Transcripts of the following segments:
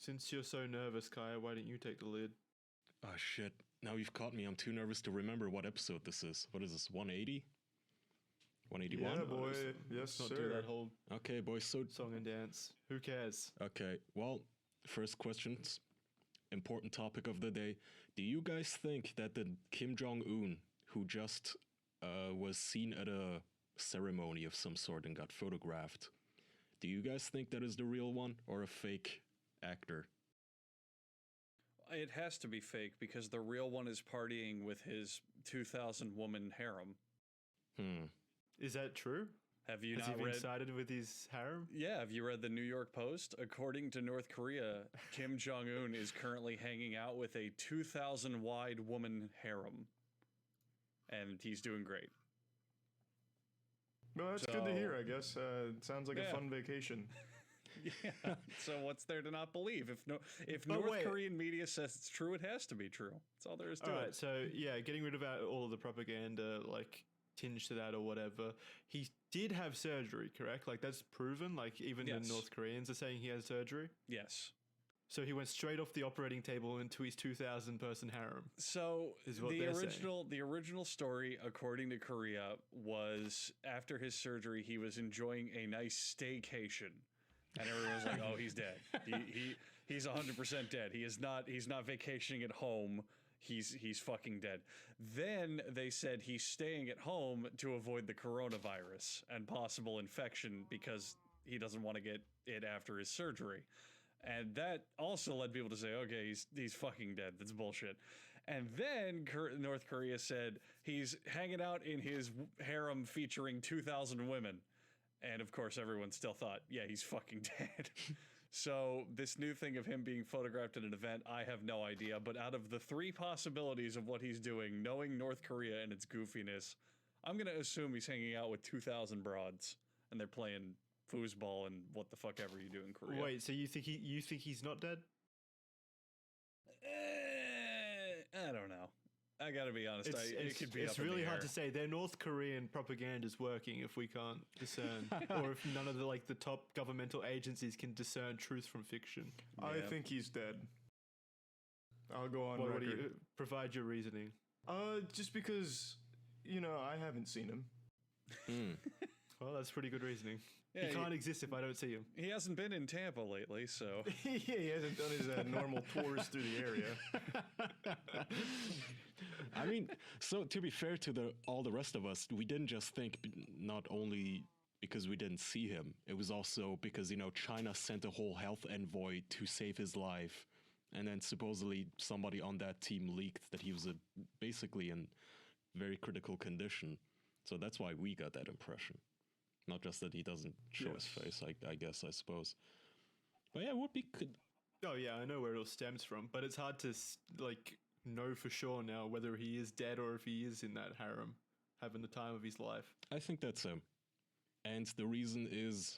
Since you're so nervous, Kaya, why don't you take the lead? Oh shit. Now you've caught me. I'm too nervous to remember what episode this is. What is this, 180? 181? Yeah, boy. Yes, Not sir. do that whole Okay, boys, so... Song and dance. Who cares? Okay, well, first questions. Important topic of the day. Do you guys think that the Kim Jong-un, who just was seen at a ceremony of some sort and got photographed, do you guys think that is the real one or a fake actor? It has to be fake because the real one is partying with his 2,000 woman harem. Is that true? Have you Has not he been read? sided with his harem? Yeah, have you read the New York Post? According to North Korea, Kim Jong-un is currently hanging out with a 2,000 wide woman harem, and he's doing great. No, that's good to hear, I guess. It sounds like a fun vacation. Yeah. So what's there to not believe? If North Korean media says it's true, it has to be true. That's all there is to it. All right, so yeah, getting rid of all of the propaganda, like tinge to that or whatever. He did have surgery, correct? Like that's proven. Like even the North Koreans are saying he had surgery. Yes. So he went straight off the operating table into his 2,000 person harem. So the original story, according to Korea, was after his surgery, he was enjoying a nice staycation. And everyone was like, "Oh, he's dead. He's 100% dead. He's not vacationing at home. He's fucking dead." Then they said he's staying at home to avoid the coronavirus and possible infection because he doesn't want to get it after his surgery. And that also led people to say, "Okay, he's fucking dead. That's bullshit." And then North Korea said he's hanging out in his harem featuring 2,000 women. And of course, everyone still thought, yeah, he's fucking dead. So this new thing of him being photographed at an event, I have no idea. But out of the three possibilities of what he's doing, knowing North Korea and its goofiness, I'm going to assume he's hanging out with 2,000 broads and they're playing foosball and what the fuck ever you do in Korea. Wait, so you think he's not dead? I don't know. I gotta be honest. It could be. It's really hard to say. Their North Korean propaganda is working if we can't discern, or if none of the top governmental agencies can discern truth from fiction. I think he's dead. I'll go on What record. do you provide your reasoning? Just because, I haven't seen him. Well, that's pretty good reasoning. Yeah, he can't exist if I don't see him. He hasn't been in Tampa lately, so Yeah, he hasn't done his normal tours through the area. I mean, so to be fair to all the rest of us, we didn't just think not only because we didn't see him, it was also because, China sent a whole health envoy to save his life. And then supposedly somebody on that team leaked that he was basically in very critical condition. So that's why we got that impression. Not just that he doesn't show his face, I guess, I suppose. But yeah, it would be good. Oh yeah, I know where it all stems from, but it's hard to know for sure now whether he is dead or if he is in that harem, having the time of his life. I think that's him. And the reason is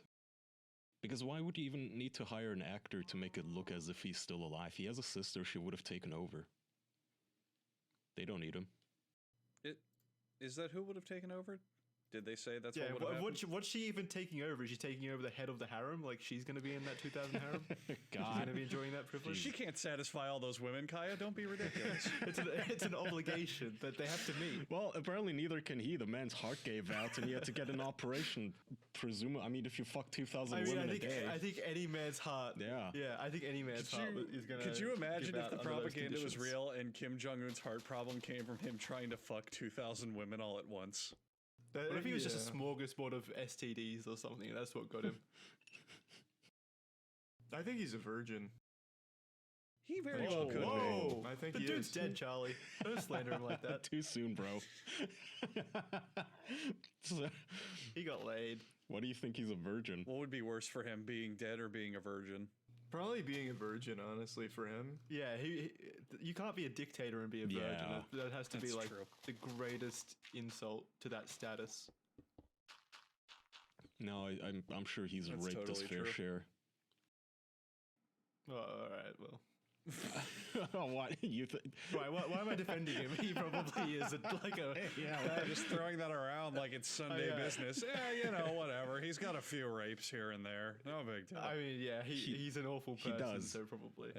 because why would you even need to hire an actor to make it look as if he's still alive? He has a sister, she would have taken over. They don't need him. Is that who would have taken over? Did they say that's what would have happened? What's she even taking over? Is she taking over the head of the harem? Like she's going to be in that 2,000 harem? God. She's going to be enjoying that privilege? She can't satisfy all those women, Kaya. Don't be ridiculous. It's an obligation that they have to meet. Well, apparently neither can he. The man's heart gave out and he had to get an operation. I mean, if you fuck 2,000 women a day. I think any man's heart. Yeah. I think any man's heart is going to. Could you imagine give if out the under those propaganda was conditions. real and Kim Jong-un's heart problem came from him trying to fuck 2,000 women all at once? What if he was just a smorgasbord of STDs or something? That's what got him. I think he's a virgin. He very well could be. Whoa! I think The he dude's is. dead, Charlie. Don't slander him like that. Too soon, bro. So, He got laid. what do you think he's a virgin? What would be worse for him, being dead or being a virgin? Probably being a virgin, honestly, for him. Yeah, you can't be a dictator and be a virgin. Yeah. That has to be That's like true. the greatest insult to that status. No, I'm sure he's That's raped his totally fair true. share. Oh, all right, well. What you think? Why am I defending him? He probably is Just throwing that around like it's Sunday business. Yeah, whatever. He's got a few rapes here and there. No big deal. I mean, yeah, he's an awful person. He does. So probably.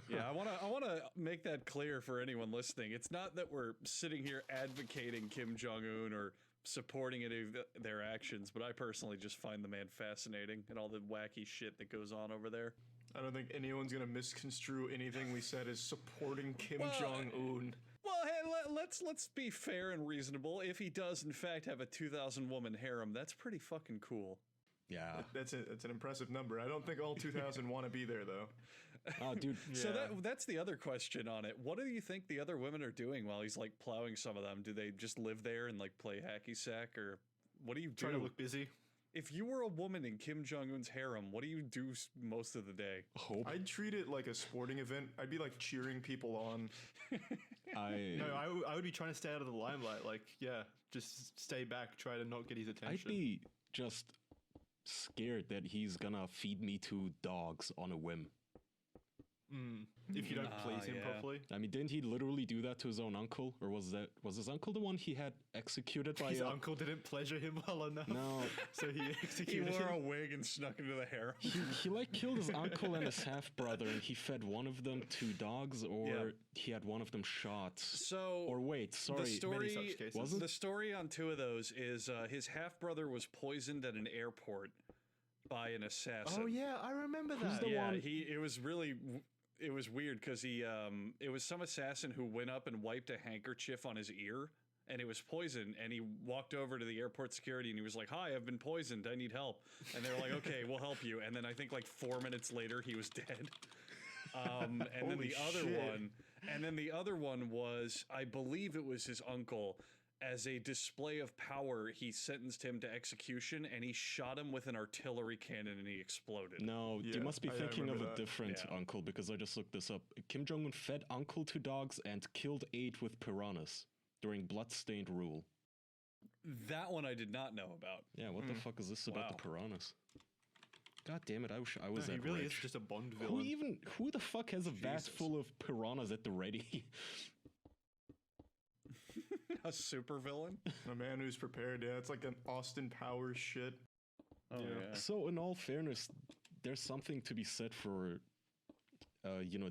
Yeah, I want to make that clear for anyone listening. It's not that we're sitting here advocating Kim Jong-un or supporting any of their actions, but I personally just find the man fascinating and all the wacky shit that goes on over there. I don't think anyone's gonna misconstrue anything we said as supporting Kim Jong-un. Well, hey, let's be fair and reasonable. If he does in fact have a 2,000 woman harem, that's pretty fucking cool. Yeah, that's an impressive number. I don't think all 2,000 want to be there though. Oh, dude. So that's the other question on it. What do you think the other women are doing while he's like plowing some of them? Do they just live there and like play hacky sack, or what do you do? Try to look busy. If you were a woman in Kim Jong-un's harem, what do you do most of the day? Hope. I'd treat it like a sporting event. I'd be like cheering people on. I would be trying to stay out of the limelight. Like, yeah, just stay back. Try to not get his attention. I'd be just scared that he's gonna feed me to dogs on a whim. If you don't please him properly. I mean, didn't he literally do that to his own uncle? Or was his uncle the one he had executed by his uncle didn't pleasure him well enough? No. So he executed He wore him. a wig and snuck into the harem. He like killed his uncle and his half-brother, and he fed one of them to dogs, or he had one of them shot. So, or wait, sorry. The story on two of those is his half-brother was poisoned at an airport by an assassin. Oh yeah, I remember that. Who's the one? It was weird because it was some assassin who went up and wiped a handkerchief on his ear, and it was poison, and he walked over to the airport security and he was like, "Hi, I've been poisoned, I need help." And they were like, "Okay, we'll help you." And then I think like 4 minutes later he was dead. And then the other one was, I believe it was his uncle. As a display of power, he sentenced him to execution, and he shot him with an artillery cannon, and he exploded. No, you must be thinking of a different uncle, because I just looked this up. Kim Jong-un fed uncle to dogs and killed 8 with piranhas during blood-stained rule. That one I did not know about. Yeah, what the fuck is this about the piranhas? God damn it, I wish I was that He really rich. is just a Bond villain. Who the fuck has a vat full of piranhas at the ready? A supervillain? A man who's prepared, it's like an Austin Powers shit. Oh, yeah. So, in all fairness, there's something to be said for,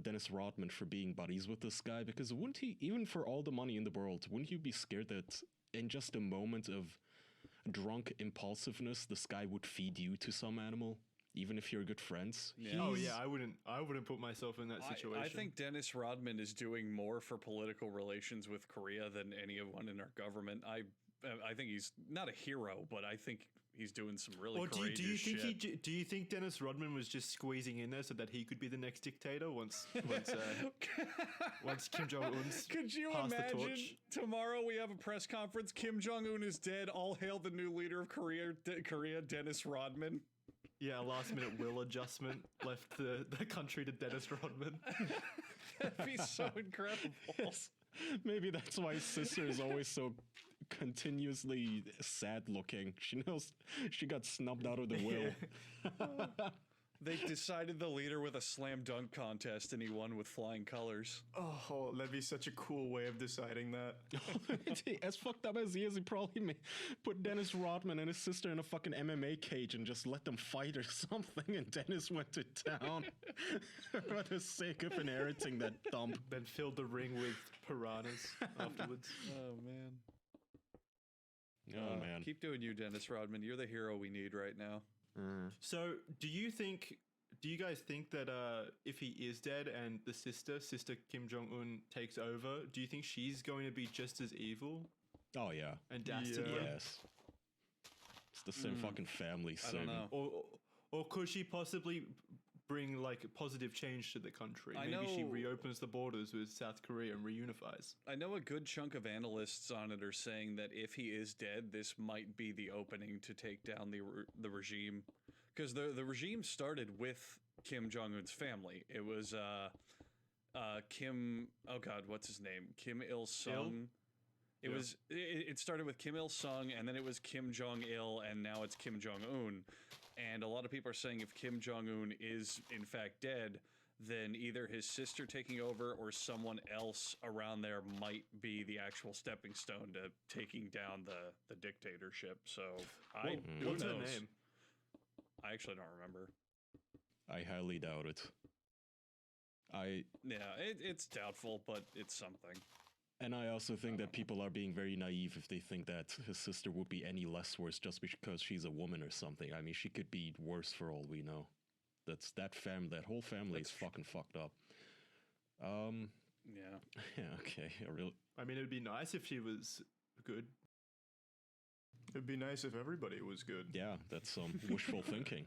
Dennis Rodman for being buddies with this guy, because wouldn't he, even for all the money in the world, wouldn't you be scared that in just a moment of drunk impulsiveness, this guy would feed you to some animal? Even if you're good friends. Yeah. Oh yeah, I wouldn't put myself in that situation. I think Dennis Rodman is doing more for political relations with Korea than anyone in our government. I think he's not a hero, but I think he's doing some really courageous shit. Do you think Dennis Rodman was just squeezing in there so that he could be the next dictator once Kim Jong-un's Could you passed imagine the torch? tomorrow we have a press conference, Kim Jong-un is dead, all hail the new leader of Korea, Dennis Rodman? Yeah, a last-minute will adjustment left the country to Dennis Rodman. That'd be so incredible. Maybe that's why his sister is always so continuously sad-looking. She knows she got snubbed out of the will. They decided the leader with a slam dunk contest, and he won with flying colors. Oh, that'd be such a cool way of deciding that. As fucked up as he is, he probably put Dennis Rodman and his sister in a fucking MMA cage and just let them fight or something, and Dennis went to town for the sake of inheriting that thump. Then filled the ring with piranhas afterwards. Oh, man. Oh, man. Keep doing you, Dennis Rodman. You're the hero we need right now. So, do you guys think that if he is dead and the sister Kim Jong-un takes over, do you think she's going to be just as evil? Oh, yeah. And dastardly? Yes. It's the same fucking family. I don't know. Or could she possibly bring like positive change to the country? Maybe she reopens the borders with South Korea and reunifies. I know a good chunk of analysts on it are saying that if he is dead, this might be the opening to take down the regime, because the regime started with Kim Jong-un's family. It was Kim. Oh God, what's his name? Kim Il Sung. It started with Kim Il Sung, and then it was Kim Jong Il, and now it's Kim Jong Un. And a lot of people are saying if Kim Jong-un is in fact dead, then either his sister taking over or someone else around there might be the actual stepping stone to taking down the dictatorship. So What's her name? I actually don't remember. I highly doubt it. It's doubtful, but it's something. And I also think that people are being very naive if they think that his sister would be any less worse just because she's a woman or something. I mean, she could be worse for all we know. That whole family is fucking fucked up. Yeah. Yeah, okay. I mean, it would be nice if she was good. It'd be nice if everybody was good. Yeah, that's some wishful thinking.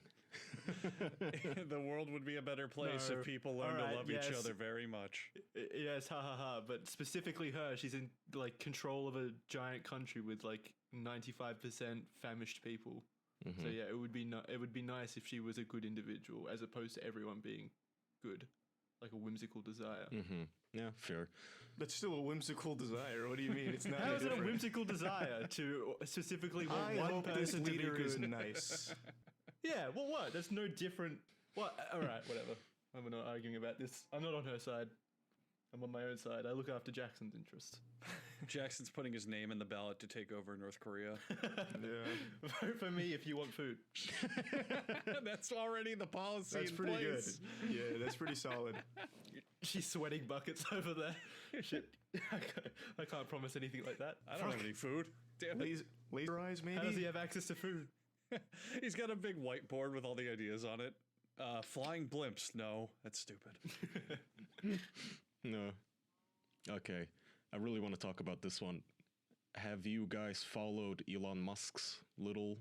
The world would be a better place if people learned to love each other very much. Yes, ha ha ha. But specifically her, she's in like control of a giant country with like 95% famished people. Mm-hmm. So yeah, it would be nice if she was a good individual as opposed to everyone being good, like a whimsical desire. Mm-hmm. Yeah, fair. That's still a whimsical desire. What do you mean? It's not. How is it a different. whimsical desire to specifically want I one hope this person to be leader good? is nice. Yeah, well, what? That's no different. What? All right, whatever. I'm not arguing about this. I'm not on her side. I'm on my own side. I look after Jackson's interests. Jackson's putting his name in the ballot to take over North Korea. Yeah. Vote for me if you want food. That's already the policy. That's in pretty place. good. Yeah, that's pretty solid. She's sweating buckets over there. Shit. I can't promise anything like that. I don't have any food. Damn it. Laser eyes, maybe? How does he have access to food? He's got a big whiteboard with all the ideas on it. Flying blimps. No, that's stupid. No. Okay. I really want to talk about this one. Have you guys followed Elon Musk's little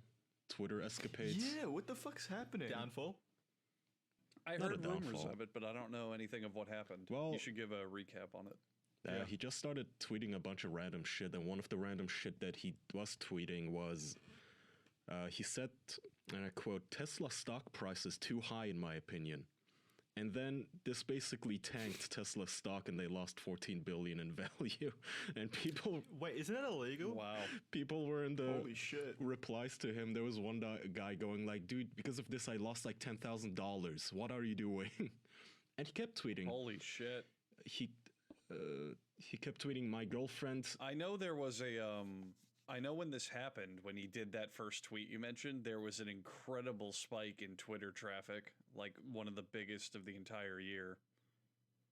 Twitter escapades? Yeah, what the fuck's happening? Downfall? I Not heard a rumors downfall. of it, but I don't know anything of what happened. Well- you should give a recap on it. Yeah, he just started tweeting a bunch of random shit, and one of the random shit that he was tweeting was, he said, and I quote, "Tesla stock price is too high in my opinion." And then this basically tanked Tesla stock, and they lost 14 billion in value. And people, Wait, isn't that illegal? Wow. people were in the Holy shit. replies to him. There was one guy going like, "Dude, because of this, I lost like $10,000. What are you doing?" And he kept tweeting. Holy shit. He kept tweeting, "My girlfriend." I know there was I know when this happened, when he did that first tweet you mentioned, there was an incredible spike in Twitter traffic, like one of the biggest of the entire year.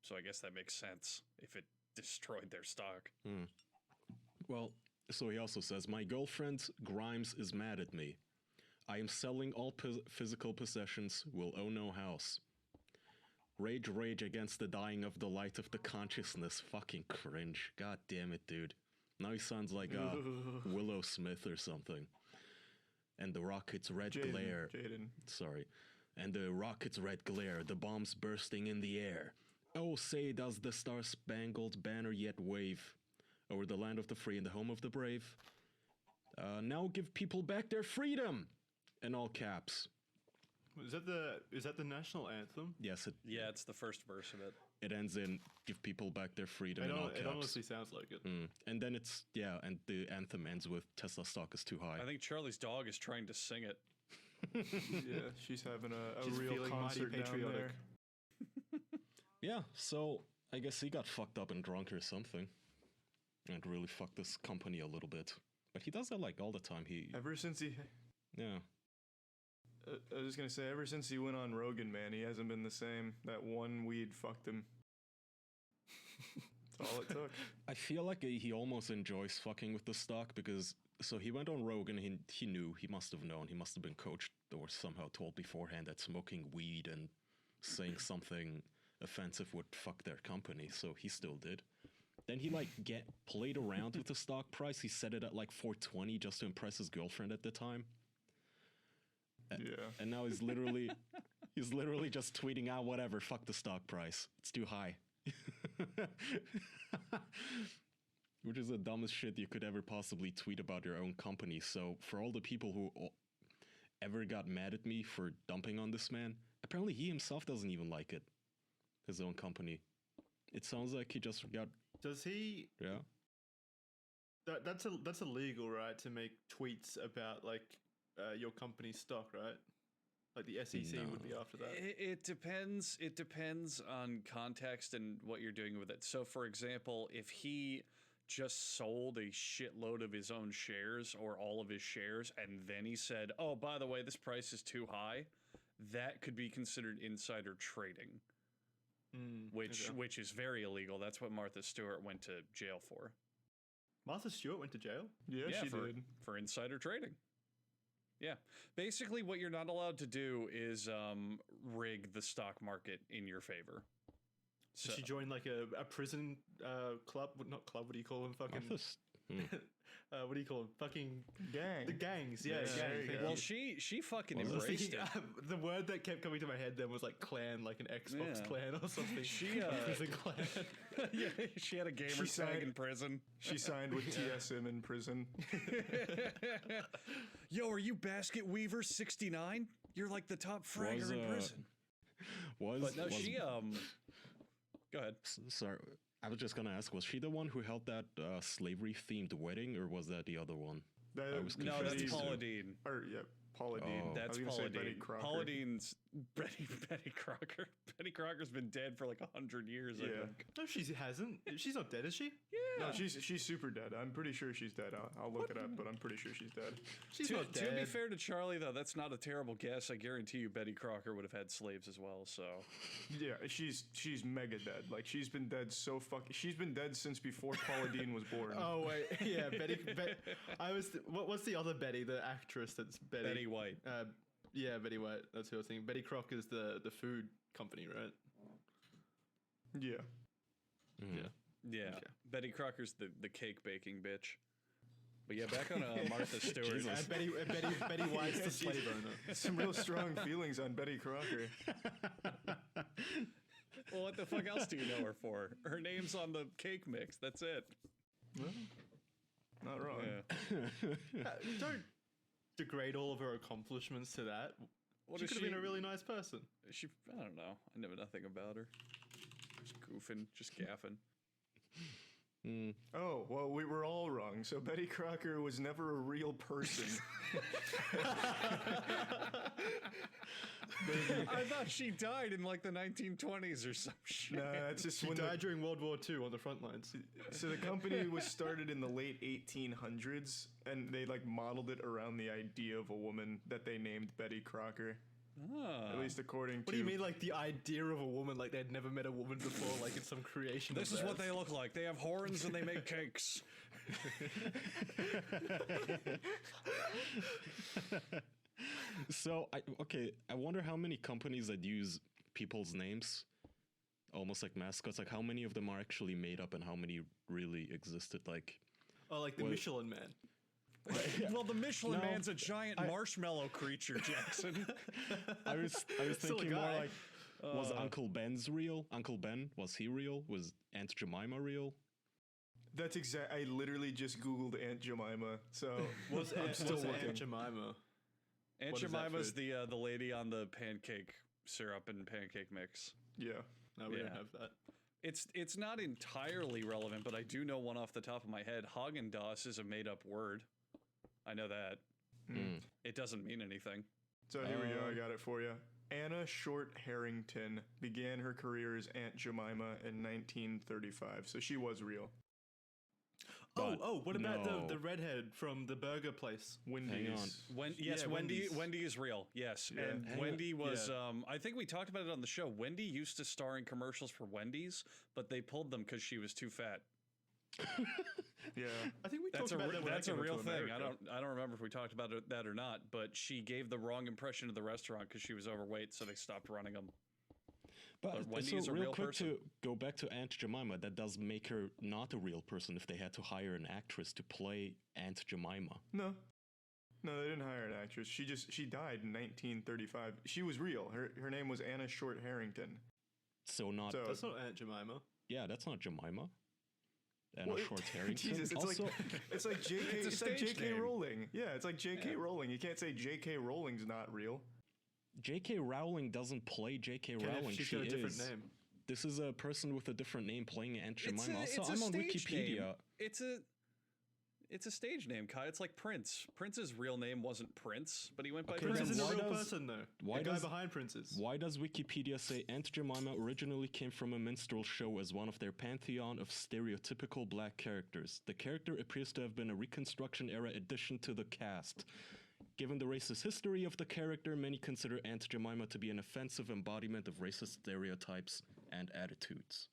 So I guess that makes sense if it destroyed their stock. Well, so he also says, "My girlfriend Grimes is mad at me. I am selling all physical possessions, will own no house. Rage, rage against the dying of the light of the consciousness." Fucking cringe. God damn it, dude. Now he sounds like Willow Smith or something. And the rocket's red glare. Jaden. Sorry. And the rocket's red glare, the bombs bursting in the air. Oh, say, does the star-spangled banner yet wave over the land of the free and the home of the brave? Now give people back their freedom! In all caps. Is that the national anthem? Yes, Yeah, it's the first verse of it. it ends in "give people back their freedom" in all caps. It honestly sounds like it. And then it's, yeah, and the anthem ends with "Tesla stock is too high." I think Charlie's dog is trying to sing it. Yeah, she's having a She's real feeling mighty concert down patriotic. there. Yeah, so I guess he got fucked up and drunk or something. And really fucked this company a little bit. But he does that like all the time. Ever since he... Yeah. I was just gonna say, ever since he went on Rogan, man, he hasn't been the same. That one weed fucked him. That's all it took. I feel like he almost enjoys fucking with the stock because... So he went on Rogan, he knew, he must have known, he must have been coached or somehow told beforehand that smoking weed and saying something offensive would fuck their company, so he still did. Then he played around with the stock price. He set it at like 420 just to impress his girlfriend at the time. Yeah. And now he's literally just tweeting out, "Whatever, fuck the stock price. It's too high." Which is the dumbest shit you could ever possibly tweet about your own company. So for all the people who ever got mad at me for dumping on this man, apparently he himself doesn't even like it. His own company. It sounds like he just got... Does he? Yeah. That's illegal, right? To make tweets about like your company's stock, right? Like the SEC would be after that. It depends. It depends on context and what you're doing with it. So, for example, if he just sold a shitload of his own shares or all of his shares, and then he said, "Oh, by the way, this price is too high," that could be considered insider trading, which is very illegal. That's what Martha Stewart went to jail for. Martha Stewart went to jail? Yeah, she did. For insider trading. Yeah. Basically, what you're not allowed to do is rig the stock market in your favor. So she joined like a prison club? Not club, what do you call them? Fucking... what do you call them? Fucking gang. The gangs, yeah. Gang. Well, she fucking embraced it. The word that kept coming to my head then was like clan, like an Xbox clan or something. She prison clan. Yeah, she had a gamer tag in prison. She signed with TSM in prison. Yo, are you Basket Weaver 69? You're like the top fragger in prison. She go ahead. Sorry. I was just gonna ask, was she the one who held that slavery-themed wedding, or was that the other one? That's Paula Deen. Paula Deen. Oh. That's Paula Deen. Betty Crocker. Paula Deen's Betty Crocker. Betty Crocker's been dead for like 100 years, I think. No, she hasn't. She's not dead, is she? Yeah. No, she's super dead. I'm pretty sure she's dead. I'll look it up, but I'm pretty sure she's dead. She's not dead. To be fair to Charlie, though, that's not a terrible guess. I guarantee you Betty Crocker would have had slaves as well, so... Yeah, she's mega dead. Like, she's been dead she's been dead since before Paula Deen was born. Oh, wait. Yeah, Betty... what's the other Betty? The actress that's Betty... Betty White. Yeah, Betty White. That's who I was thinking. Betty Crocker's the food company, right? Yeah. Yeah. Yeah. Okay. Betty Crocker's the cake baking bitch. But yeah, back on Martha Stewart. Betty White's the slave owner. Some real strong feelings on Betty Crocker. Well, what the fuck else do you know her for? Her name's on the cake mix. That's it. Well, not wrong. Yeah. Don't degrade all of her accomplishments to that. She could have been a really nice person. I don't know. I know nothing about her. Just goofing, just gaffing. Oh, well, we were all wrong. So Betty Crocker was never a real person. I thought she died in like the 1920s or some shit. Nah, that's just she died during World War II on the front lines. So the company was started in the late 1800s, and they like modeled it around the idea of a woman that they named Betty Crocker. At least according to... What do you mean, like, the idea of a woman? Like, they'd never met a woman before, like, in some creation This is what they look like. They have horns and they make cakes. So, I wonder how many companies that use people's names, almost like mascots, like how many of them are actually made up and how many really existed, like... Oh, like the Michelin Man. Well, the Michelin Man's a giant marshmallow creature, Jackson. I was thinking more like, was Uncle Ben's real? Uncle Ben, was he real? Was Aunt Jemima real? That's exact. I literally just Googled Aunt Jemima, so I'm still looking. Aunt Jemima? Aunt Jemima's the lady on the pancake syrup and pancake mix. Yeah. No, we don't have that. It's not entirely relevant, but I do know one off the top of my head. Haagen-Dazs is a made-up word. I know that. It doesn't mean anything. So here we go. I got it for you. Anna Short Harrington began her career as Aunt Jemima in 1935, so she was real. What about the redhead from the burger place? Wendy's. Wendy is real. Yes, Yeah. and Wendy was. I think we talked about it on the show. Wendy used to star in commercials for Wendy's, but they pulled them because she was too fat. Yeah, I think we talked about that. That's a real thing. I don't remember if we talked about that or not. But she gave the wrong impression of the restaurant because she was overweight, so they stopped running them. But Wendy's so a real real quick person. to go back to Aunt Jemima, that does make her not a real person if they had to hire an actress to play Aunt Jemima. No, they didn't hire an actress. She died in 1935. She was real. Her name was Anna Short Harrington. So that's not Aunt Jemima. Yeah, that's not Jemima. Anna Short Harrington. Jesus, it's like J.K. It's like J.K. Rowling. Yeah, it's like J.K. Rowling. You can't say J.K. Rowling's not real. J.K. Rowling doesn't play J.K. Rowling. She's got a different name. This is a person with a different name playing Aunt Jemima. Also, I'm on Wikipedia. Name. It's a stage name, Kai. It's like Prince. Prince's real name wasn't Prince, but he went by Okay, Prince. Prince isn't a why real does- person, though. why The guy does- behind Prince is. Why does Wikipedia say Aunt Jemima originally came from a minstrel show as one of their pantheon of stereotypical black characters? The character appears to have been a Reconstruction-era addition to the cast. Given the racist history of the character, many consider Aunt Jemima to be an offensive embodiment of racist stereotypes and attitudes.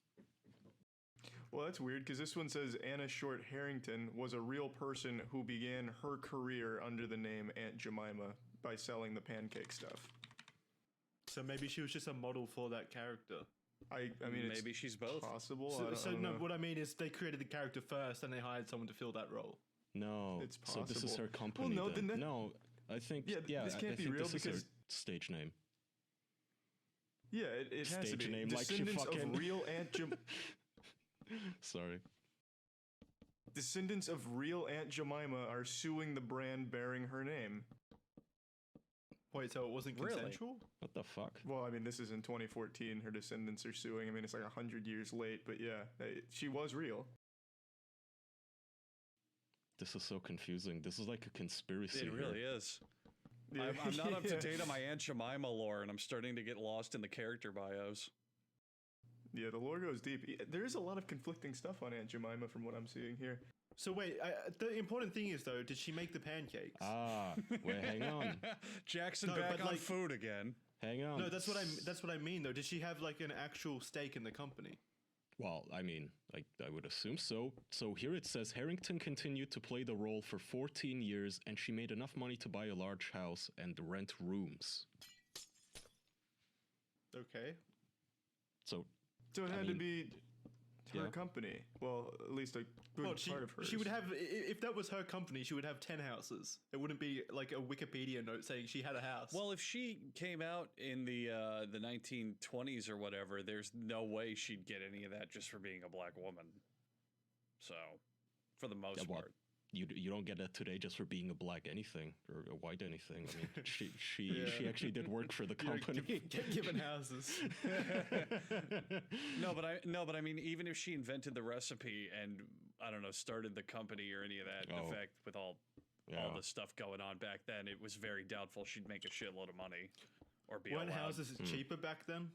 Well, that's weird because this one says Anna Short Harrington was a real person who began her career under the name Aunt Jemima by selling the pancake stuff. So maybe she was just a model for that character. I mean, Maybe she's both. possible. So, I don't know. what I mean is they created the character first and they hired someone to fill that role. No, It's so this is possible. her company. Well, no, then. then that- No, I think Yeah, this can't I be think real this is her because- stage name. Yeah, it has to Stage be. name, like she Descendants fucking- of real Aunt Sorry. Descendants of real Aunt Jemima are suing the brand bearing her name. Wait, so it wasn't Really? consensual? What the fuck? Well, I mean, this is in 2014. Her descendants are suing. I mean, it's like 100 years late, but yeah, she was real. This is so confusing. This is like a conspiracy. It really here. is. Yeah. I'm not up to Yeah. date on my Aunt Jemima lore, and I'm starting to get lost in the character bios. Yeah, the lore goes deep. There is a lot of conflicting stuff on Aunt Jemima from what I'm seeing here. So wait, the important thing is though, did she make the pancakes? Ah, wait, hang on. Jackson No, back but, on like- food again. Hang on. No, that's what I mean though. Did she have like an actual stake in the company? Well, I mean, I would assume so. So here it says Harrington continued to play the role for 14 years, and she made enough money to buy a large house and rent rooms. Okay. So So it I had to mean, be her yeah. company. Well, at least a good Well, part of hers. she would have if that was her company, she would have 10 houses. It wouldn't be like a Wikipedia note saying she had a house. Well, if she came out in the 1920s or whatever, there's no way she'd get any of that just for being a black woman. So, for the most well, part. you don't get that today just for being a black anything or a white anything. I mean, she Yeah. actually did work for the You're company. given houses. No, but I mean, even if she invented the recipe and I don't know, started the company or any of that Oh. effect with all Yeah. the stuff going on back then, it was very doubtful she'd make a shitload of money or be Weren't allowed. houses cheaper back then?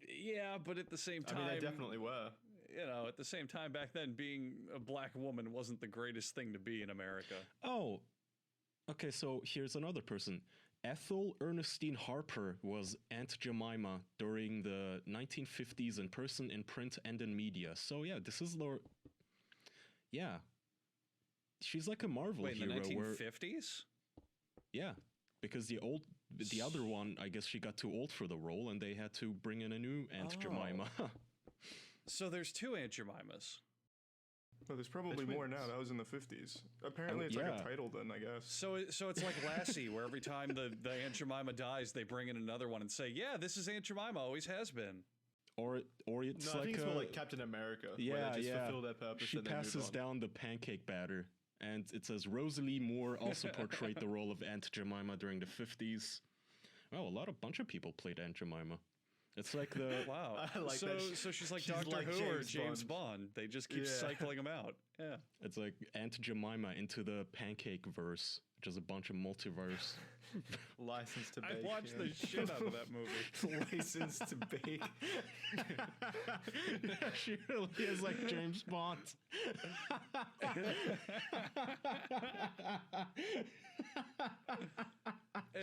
Yeah, but at the same I time, mean, they definitely were. you know, at the same time back then, being a black woman wasn't the greatest thing to be in America. Oh, okay. So here's another person. Ethel Ernestine Harper was Aunt Jemima during the 1950s in person, in print, and in media. So yeah, this is the. Yeah, she's like a Marvel Wait, in hero. the Where 1950s? yeah, because the other one, I guess she got too old for the role, and they had to bring in a new Aunt Oh. Jemima. So there's two Aunt Jemimas. Well, there's probably Which more means- now. That was in the 50s. Apparently, it's like yeah. a title then, I guess. So it's like Lassie, where every time the Aunt Jemima dies, they bring in another one and say, "Yeah, this is Aunt Jemima. Always has been." or it's No, like I think it's more a- like Captain America. where Yeah, they just yeah. fulfill their purpose She and they move passes on. down the pancake batter, and it says Rosalie Moore also portrayed the role of Aunt Jemima during the 50s. Well, bunch of people played Aunt Jemima. It's like the Wow. I like so, that. So she's like She's Doctor like Who or James James Bond. Bond. They just keep Yeah. cycling them out. Yeah. it's like Aunt Jemima into the pancake verse, which is a bunch of multiverse. License to I bake. watched yeah. the shit out of that movie. License to bake. She really is like James Bond.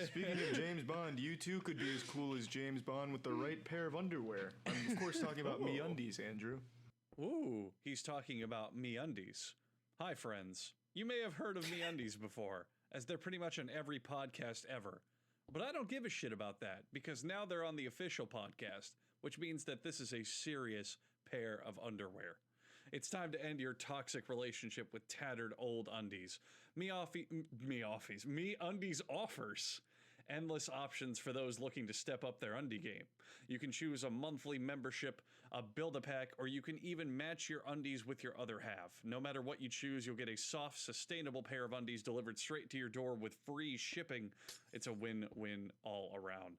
Speaking of James Bond, you too could be as cool as James Bond with the right pair of underwear. I'm of course talking about MeUndies, Andrew. Ooh, he's talking about MeUndies. Hi, friends. You may have heard of MeUndies before, as they're pretty much on every podcast ever. But I don't give a shit about that, because now they're on the official podcast, which means that this is a serious pair of underwear. It's time to end your toxic relationship with tattered old undies. MeUndies offers endless options for those looking to step up their undie game. You can choose a monthly membership, a build-a-pack, or you can even match your undies with your other half. No matter what you choose, you'll get a soft, sustainable pair of undies delivered straight to your door with free shipping. It's a win-win all around.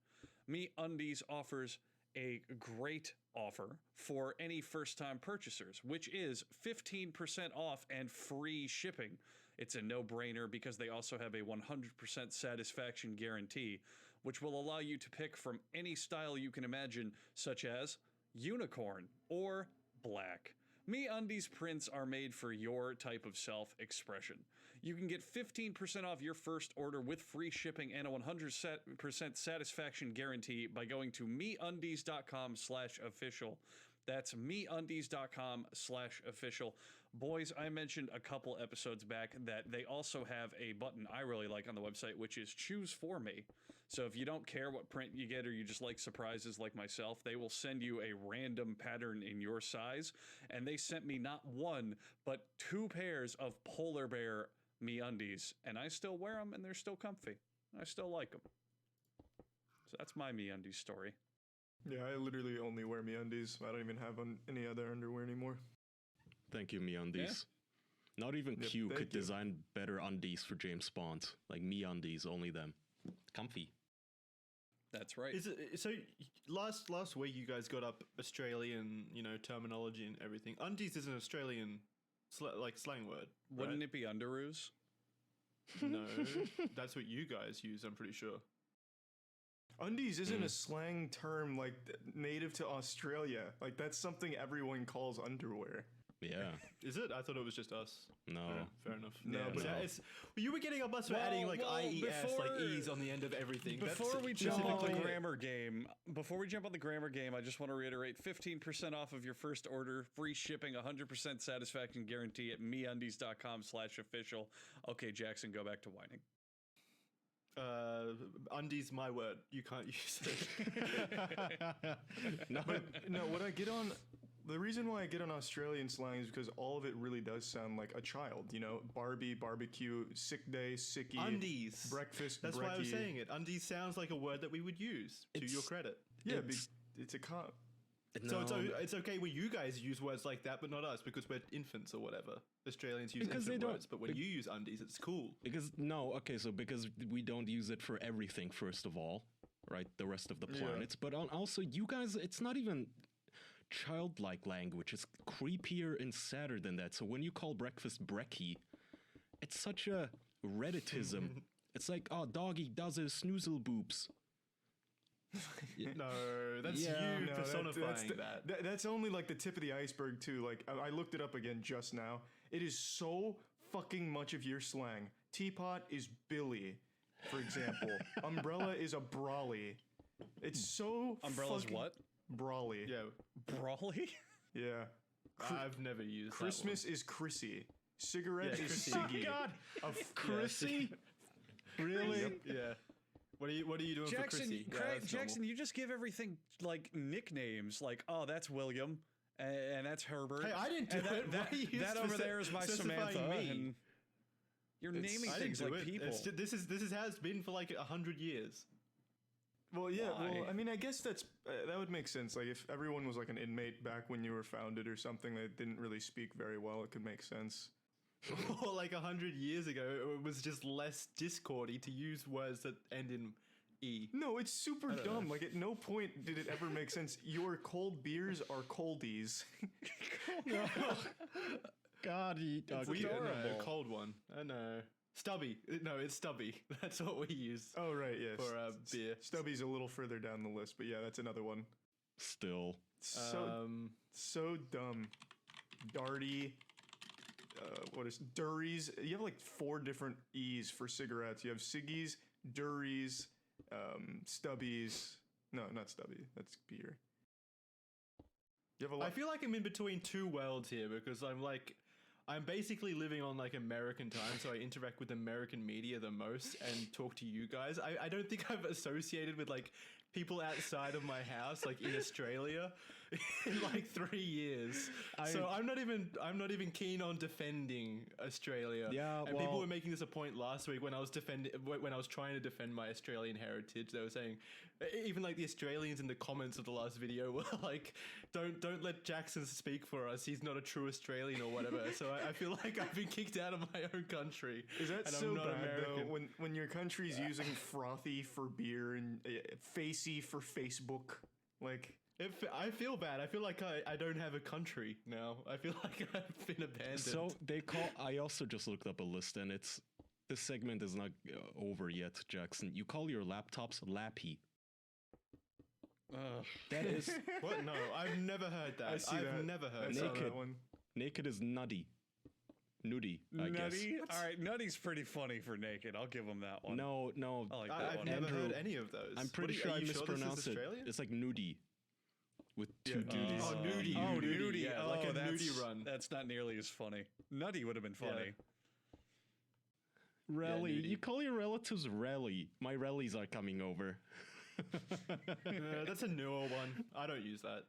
MeUndies offers a great offer for any first-time purchasers, which is 15% off and free shipping. It's a no-brainer because they also have a 100% satisfaction guarantee, which will allow you to pick from any style you can imagine, such as unicorn or black. MeUndies prints are made for your type of self-expression. You can get 15% off your first order with free shipping and a 100% satisfaction guarantee by going to MeUndies.com/official. That's MeUndies.com/official. Boys, I mentioned a couple episodes back that they also have a button I really like on the website, which is Choose For Me. So if you don't care what print you get or you just like surprises like myself, they will send you a random pattern in your size. And they sent me not one, but 2 pairs of polar bear MeUndies. And I still wear them and they're still comfy. I still like them. So that's my MeUndies story. Yeah, I literally only wear MeUndies. I don't even have any other underwear anymore. Thank you, MeUndies. Not even Q could design better undies for James Bond. Like MeUndies, only them. Comfy. That's right. Is it, so last week you guys got up Australian, terminology and everything. Undies is an Australian slang word. Wouldn't it be underoos? No, that's what you guys use, I'm pretty sure. Undies isn't a slang term like native to Australia. Like that's something everyone calls underwear. Yeah. Is it? I thought it was just us. No. Fair enough. No, Yeah, but yeah, it's you were getting a bus for adding IES, E's on the end of everything. Before we jump on the grammar game, I just want to reiterate: 15% off of your first order, free shipping, 100% satisfaction guarantee at MeUndies.com/official. Okay, Jackson, go back to whining. Undies, my word. You can't use it. The reason why I get on Australian slang is because all of it really does sound like a child. Barbie, barbecue, sick day, sickie. Undies. Breakfast, That's brekkie. why I was saying it. Undies sounds like a word that we would use, to your credit. Yeah, it's a comp. So it's okay when you guys use words like that, but not us, because we're infants or whatever. Australians use infant words, but when you use undies, it's cool. Because we don't use it for everything, first of all, right? The rest of the planets. But also, you guys, it's not even childlike language. It's creepier and sadder than that. So when you call breakfast brekkie, it's such a Redditism. It's like, oh, doggy does his snoozle boobs. No, that's you personifying that. That's only like the tip of the iceberg too. Like I looked it up again just now. It is so fucking much of your slang. Teapot is Billy, for example. Umbrella is a brawly. It's so Umbrella's what? Brawly. Yeah, brawly. Yeah. I've never used Christmas that one. is Chrissy. Cigarette is Chrissy. Siggy. Oh God, Chrissy. Really? Yep. Yeah. What are you doing Jackson, for Chrissy? Jackson, you just give everything like nicknames, like, oh, that's William, and that's Herbert. Hey, I didn't do it. That over there is my Samantha. And you're naming things like people. This has been for like 100 years. Well, yeah. Why? Well, I mean, I guess that would make sense. Like, if everyone was like an inmate back when you were founded or something that didn't really speak very well, it could make sense. Or like 100 years ago, it was just less discordy to use words that end in E. No, it's super dumb. Like, at no point did it ever make sense. Your cold beers are coldies. No. God, It's adorable. Cold one. I know. Stubby. No, it's Stubby. That's what we use. Oh, right, yes. For beer. Stubby's a little further down the list, but yeah, that's another one. Still. So dumb. Darty. What is Durries? You have like 4 different E's for cigarettes. You have Siggies, Durries, Stubbies. No, not Stubby. That's beer. You have a lot. I feel like I'm in between two worlds here because I'm basically living on like American time, so I interact with American media the most and talk to you guys. I don't think I've associated with like people outside of my house, like in Australia, in like 3 years. So I'm not even keen on defending Australia. Yeah, and people were making this a point last week when I was trying to defend my Australian heritage. They were saying, even like the Australians in the comments of the last video were like, don't let Jackson speak for us. He's not a true Australian or whatever. So I feel like I've been kicked out of my own country. Is that and so I'm not bad American. though? When your country's using frothy for beer and facey for Facebook, like I feel bad. I feel like I don't have a country now. I feel like I've been abandoned. So they call. I also just looked up a list, and this segment is not over yet, Jackson. You call your laptops lappy. That is What? No, I've never heard that. I've never heard saw naked. that one. Naked is nutty. Nudie, I guess. Nutty? All right, nutty's pretty funny for naked. I'll give him that one. No, I like that I've one. never Andrew, heard any of those. I'm pretty sure I mispronounced it. It's like nudie. With two duties. Oh, nudie. Oh, nudie. Yeah, Oh, like a that's, nudie run. That's not nearly as funny. Nutty would have been funny. Rally. nudie. You call your relatives rally. My rallies are coming over. That's a newer one. I don't use that.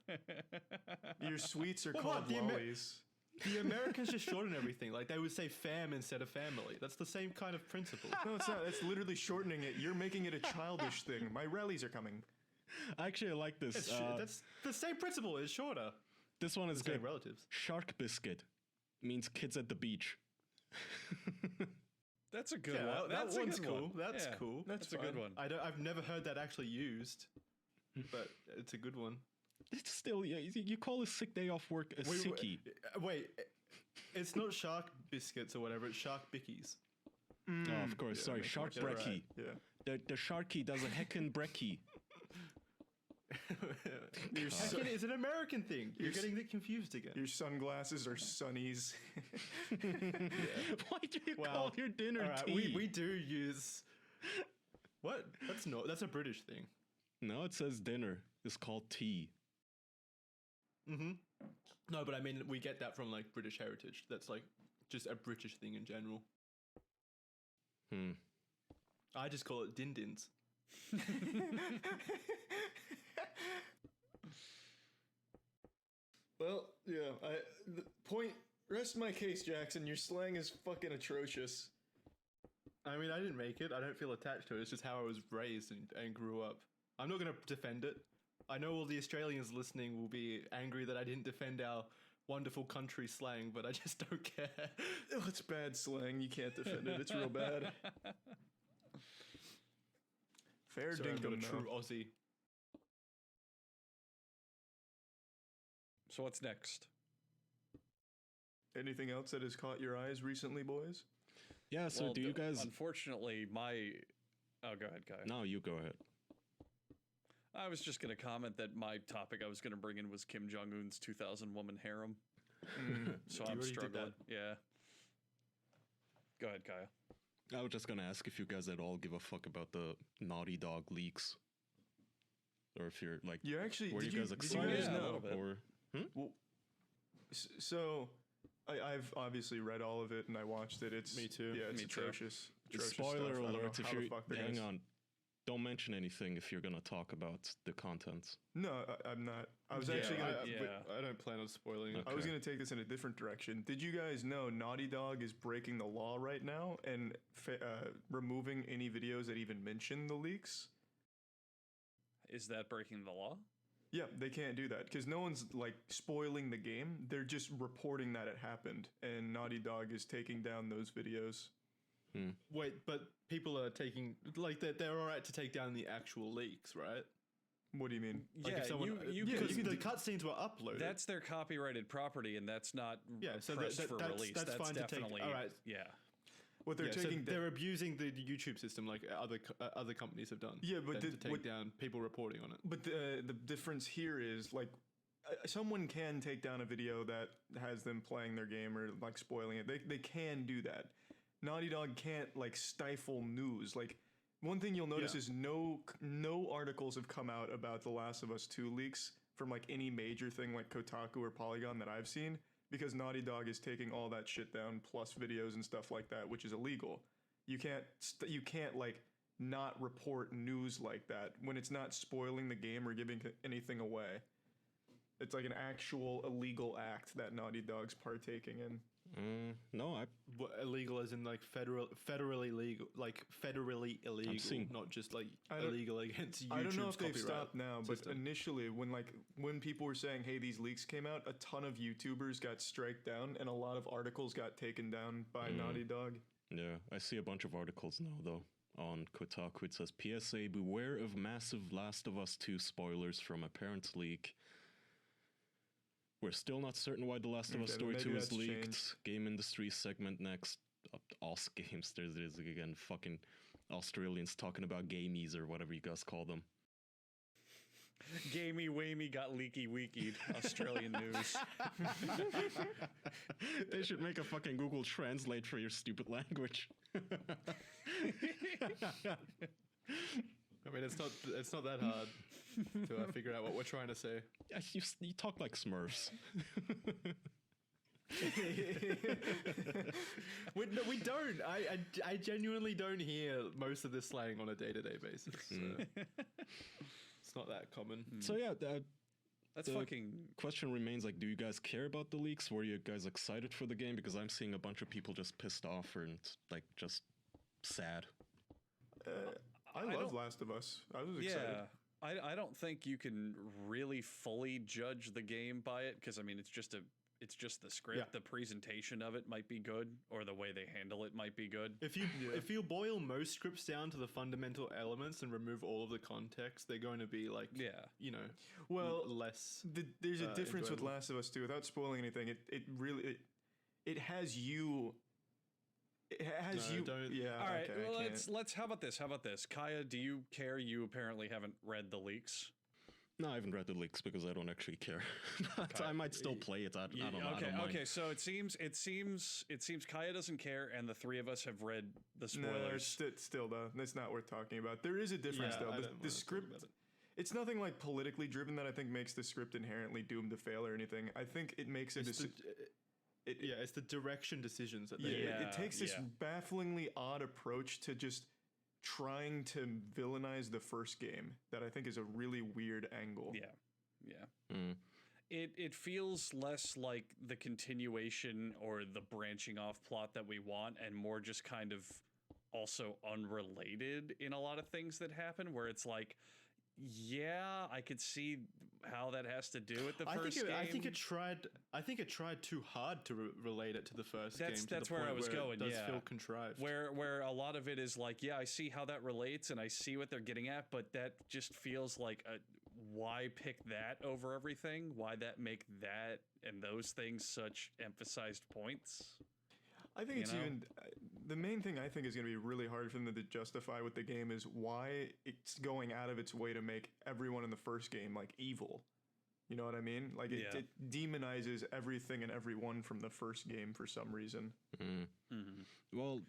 Your sweets are Well, called what? The lollies. The Americans just shorten everything. Like they would say fam instead of family. That's the same kind of principle. No, it's not. It's literally shortening it. You're making it a childish thing. My rallies are coming. Actually, I like this. That's the same principle. It's shorter. This one is Same good. relatives. Shark biscuit means kids at the beach. That's a good Yeah, one. that That's a one's good cool. one. That's Yeah, cool. That's a good one. I've never heard that actually used, but it's a good one. It's still, yeah, you call a sick day off work a sickie. Wait, it's not shark biscuits or whatever. It's shark bickies. Oh, of course. Sorry, makes shark more sense. brekkie. Yeah. The sharky does a heckin' brekkie. Heckin' is an American thing. You're getting it confused again. Your sunglasses are sunnies. Why do you call your dinner all right, tea? we do use. What? That's a British thing. No, it says dinner. It's called tea. Mm-hmm. No, but I mean we get that from like British heritage. That's like just a British thing in general. I just call it din-dins. Well, yeah. Rest my case, Jackson. Your slang is fucking atrocious. I mean, I didn't make it. I don't feel attached to it. It's just how I was raised and grew up. I'm not going to defend it. I know all the Australians listening will be angry that I didn't defend our wonderful country slang, but I just don't care. Oh, it's bad slang. You can't defend it. It's real bad. Fair Sorry, I'm not a dinkum, true though. Aussie. So what's next? Anything else that has caught your eyes recently, boys? Yeah, so Well, do you guys... Unfortunately, Oh, go ahead, Kai. No, you go ahead. I was just going to comment that my topic I was going to bring in was Kim Jong-un's 2,000-woman harem. So I'm already did struggling. that. Yeah. Go ahead, Kyle. I was just gonna ask if you guys at all give a fuck about the Naughty Dog leaks. Or if you're like... You actually... Were did you guys did excited? you guys Yeah, a know? little bit. Or... Well, so I've obviously read all of it and I watched it. It's Me too. Yeah, it's Me too. atrocious. Atrocious Spoiler stuff. I don't know alert, if how the you're... fuck they're Hang gonna- on. Don't mention anything if you're gonna talk about the contents. No, I'm not. I was actually gonna. I don't plan on spoiling it. I was Okay. gonna take this in a different direction. Did you guys know Naughty Dog is breaking the law right now and removing any videos that even mention the leaks? Is that breaking the law? Yeah, they can't do that because no one's like spoiling the game. They're just reporting that it happened, and Naughty Dog is taking down those videos. Wait, but people are taking like they're all right to take down the actual leaks, right? What do you mean? Like yeah, if someone, you because can. the cutscenes were uploaded. That's their copyrighted property, and that's not so pressed for that's release. that's fine definitely to take. All right, yeah. What they're yeah, taking? so they're abusing the YouTube system like other companies have done. Yeah, but to take down people reporting on it. But the difference here is like someone can take down a video that has them playing their game or like spoiling it. They can do that. Naughty Dog can't like stifle news. Like one thing you'll notice is no articles have come out about The Last of Us 2 leaks from like any major thing like Kotaku or Polygon that I've seen because Naughty Dog is taking all that shit down plus videos and stuff like that, which is illegal. You can't like not report news like that when it's not spoiling the game or giving anything away. It's like an actual illegal act that Naughty Dog's partaking in. No, What, illegal as in like federally legal, like federally illegal, seeing- not just like illegal against YouTube's I don't know if they've copyright stopped now, but system. initially when people were saying, hey, these leaks came out, a ton of YouTubers got striked down and a lot of articles got taken down by Naughty Dog. yeah, I see a bunch of articles now though on Kotaku. It says PSA: beware of massive Last of Us 2 spoilers from a parent leak. We're still not certain why The Last of Us Okay, Story maybe 2 is that's leaked. changed. Game industry segment next. Os Games. There's again fucking Australians talking about gamies or whatever you guys call them. Gamey Wamey got leaky weekied. Australian news. They should make a fucking Google Translate for your stupid language. I mean, it's not that hard to figure out what we're trying to say. You talk like Smurfs. We don't. I genuinely don't hear most of this slang on a day-to-day basis. So it's not that common. So yeah, That's the fucking. question remains, like, do you guys care about the leaks? Were you guys excited for the game? Because I'm seeing a bunch of people just pissed off and like just sad. I love Last of Us. I was excited. Yeah. I don't think you can really fully judge the game by it because I mean it's just the script. Yeah. The presentation of it might be good, or the way they handle it might be good. If you boil most scripts down to the fundamental elements and remove all of the context, they're going to be like, you know, Well, less. There's a difference with enjoyable. Last of Us 2. Without spoiling anything, it really it has you. It has No, you. don't. Yeah. All right, okay, well, I can't. let's. How about this? How about this? Kaya, do you care? You apparently haven't read the leaks. No, I haven't read the leaks because I don't actually care. But I might still play it. I don't know. I Okay, don't mind. okay. So it seems Kaya doesn't care, and the three of us have read the No, spoilers. it's still though. That's not worth talking about. There is a difference Yeah, though. I The don't wanna talk script. about it. It's nothing like politically driven that I think makes the script inherently doomed to fail or anything. I think it makes a It's decision. it's the direction decisions that they Yeah, make. it takes this yeah. bafflingly odd approach to just trying to villainize the first game that I think is a really weird angle. Yeah. Mm. It feels less like the continuation or the branching off plot that we want, and more just kind of also unrelated in a lot of things that happen. Where it's like, yeah, I could see how that has to do with the first game. I think it tried too hard to relate it to the first game. To That's the where point I was where going. It does Yeah, feel contrived. where a lot of it is like, yeah, I see how that relates and I see what they're getting at, but that just feels like why pick that over everything? Why that make that and those things such emphasized points? I think it's even the main thing I think is going to be really hard for them to justify with the game is why it's going out of its way to make everyone in the first game like evil. You know what I mean? Like it demonizes everything and everyone from the first game for some reason. Well,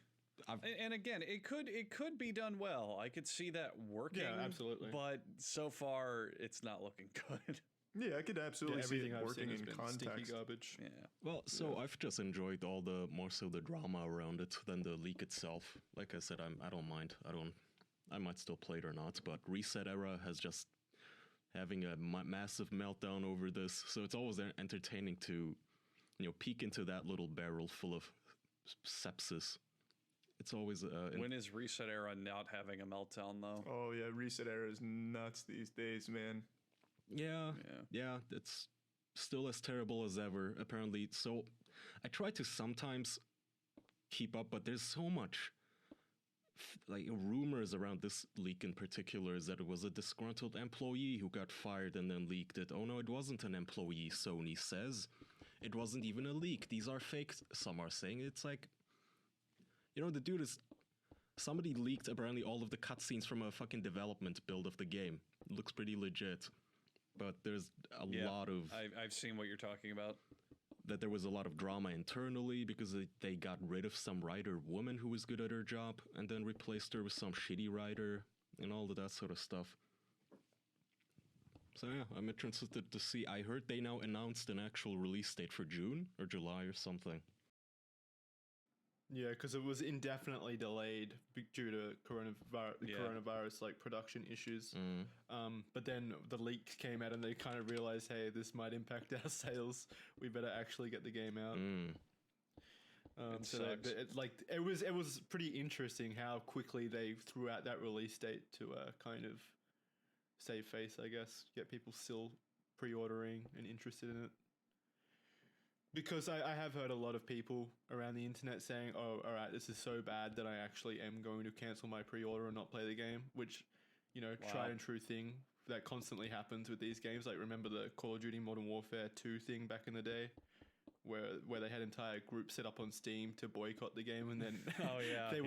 And again, it could be done well. I could see that working. Yeah, absolutely. But so far, it's not looking good. Yeah, I could absolutely see everything it I've working seen has in been context. stinky garbage. Yeah. well, so I've just enjoyed all the more so the drama around it than the leak itself. Like I said, I don't mind. I might still play it or not. But Reset Era has just having a massive meltdown over this. So it's always entertaining to, peek into that little barrel full of sepsis. It's always When is Reset Era not having a meltdown though? Oh yeah, Reset Era is nuts these days, man. yeah, it's still as terrible as ever, apparently. So I try to sometimes keep up, but there's so much like rumors around this leak in particular is that it was a disgruntled employee who got fired and then leaked it. Oh no, it wasn't an employee, Sony says. It wasn't even a leak. These are fake, some are saying. It's like, the dude is... Somebody leaked apparently all of the cutscenes from a fucking development build of the game. It looks pretty legit. But there's a lot of... I've seen what you're talking about. That there was a lot of drama internally because they got rid of some writer woman who was good at her job and then replaced her with some shitty writer and all of that sort of stuff. So yeah, I'm interested to see. I heard they now announced an actual release date for June or July or something. Yeah, because it was indefinitely delayed due to coronavirus like production issues. But then the leak came out and they kind of realized, hey, this might impact our sales. We better actually get the game out. It was pretty interesting how quickly they threw out that release date to kind of save face, I guess, get people still pre-ordering and interested in it. Because I have heard a lot of people around the internet saying, oh, all right, this is so bad that I actually am going to cancel my pre-order and not play the game, which, tried and true thing that constantly happens with these games. Like, remember the Call of Duty Modern Warfare 2 thing back in the day, where they had entire groups set up on Steam to boycott the game, and then they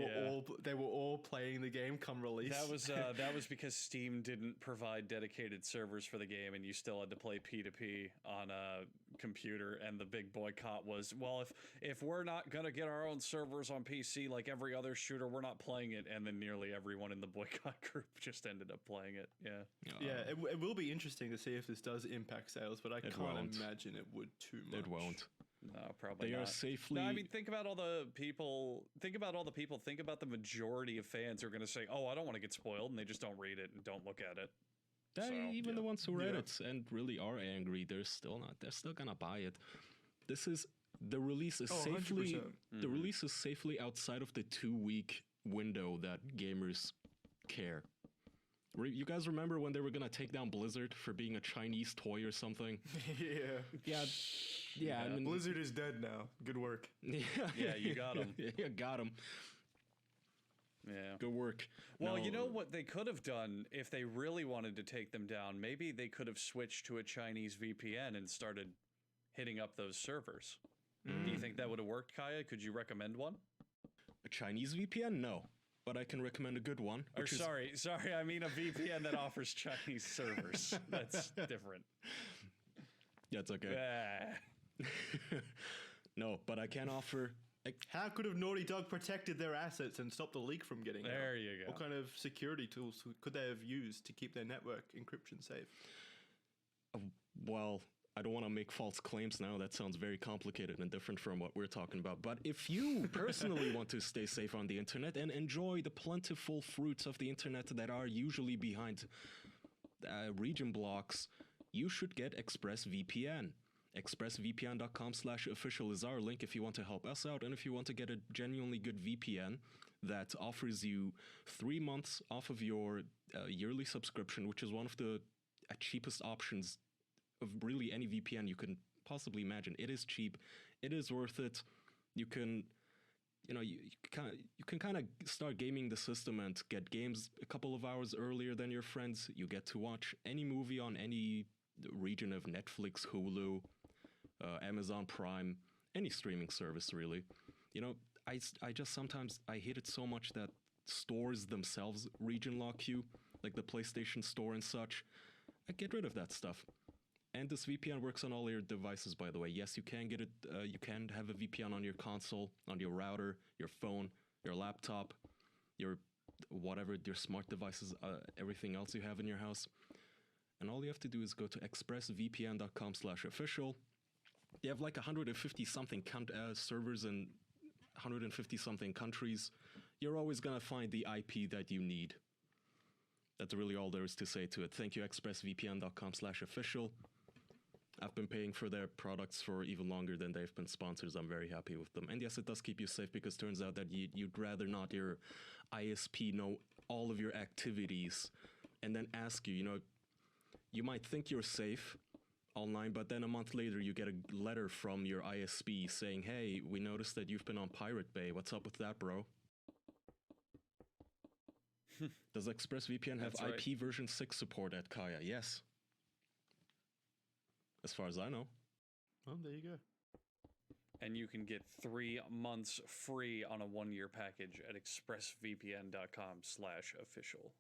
were all playing the game come release. That was because Steam didn't provide dedicated servers for the game, and you still had to play P2P on a computer. And the big boycott was, well, if we're not gonna get our own servers on PC like every other shooter, we're not playing it. And then nearly everyone in the boycott group just ended up playing it. It will be interesting to see if this does impact sales, but I can't imagine it would too much. It won't. No, probably they not. Are safely. No, I mean, think about all the people. Think about the majority of fans who are going to say, "Oh, I don't want to get spoiled," and they just don't read it and don't look at it. Even the ones who read it and really are angry, they're still not. They're still gonna buy it. The release is safely. 100%. The release is safely outside of the 2-week window that gamers care. You guys remember when they were gonna take down Blizzard for being a Chinese toy or something? Yeah. I mean, Blizzard is dead now. Good work. Yeah, you got him. Yeah, got him. Yeah. Good work. Well, you know what they could have done if they really wanted to take them down? Maybe they could have switched to a Chinese VPN and started hitting up those servers. Do you think that would have worked, Kaya? Could you recommend one? A Chinese VPN? No. But I can recommend a good one. Sorry, I mean a VPN that offers Chinese servers. That's different. That's okay. No, but I can offer... How could have Naughty Dog protected their assets and stopped the leak from getting out? There you go. What kind of security tools could they have used to keep their network encryption safe? Well, I don't want to make false claims now. That sounds very complicated and different from what we're talking about. But if you personally want to stay safe on the internet and enjoy the plentiful fruits of the internet that are usually behind region blocks, you should get ExpressVPN. ExpressVPN.com/official is our link if you want to help us out and if you want to get a genuinely good VPN that offers you 3 months off of your yearly subscription, which is one of the cheapest options of really any VPN you can possibly imagine. It is cheap. It is worth it. You can, you can kind of start gaming the system and get games a couple of hours earlier than your friends. You get to watch any movie on any region of Netflix, Hulu, Amazon Prime, any streaming service really. I just sometimes I hate it so much that stores themselves region lock you, like the PlayStation Store and such. I get rid of that stuff. And this VPN works on all your devices, by the way. Yes, you can get it. You can have a VPN on your console, on your router, your phone, your laptop, your smart devices, everything else you have in your house. And all you have to do is go to expressvpn.com/official. They have like 150-something servers in 150-something countries. You're always going to find the IP that you need. That's really all there is to say to it. Thank you, expressvpn.com/official. I've been paying for their products for even longer than they've been sponsors. I'm very happy with them. And yes, it does keep you safe because it turns out that you'd rather not your ISP know all of your activities and then ask you, you might think you're safe online, but then a month later you get a letter from your ISP saying, hey, we noticed that you've been on Pirate Bay. What's up with that, bro? Does ExpressVPN have IP version 6 support at Kaya? Yes. As far as I know. Well, there you go. And you can get 3 months free on a 1-year package at expressvpn.com/official.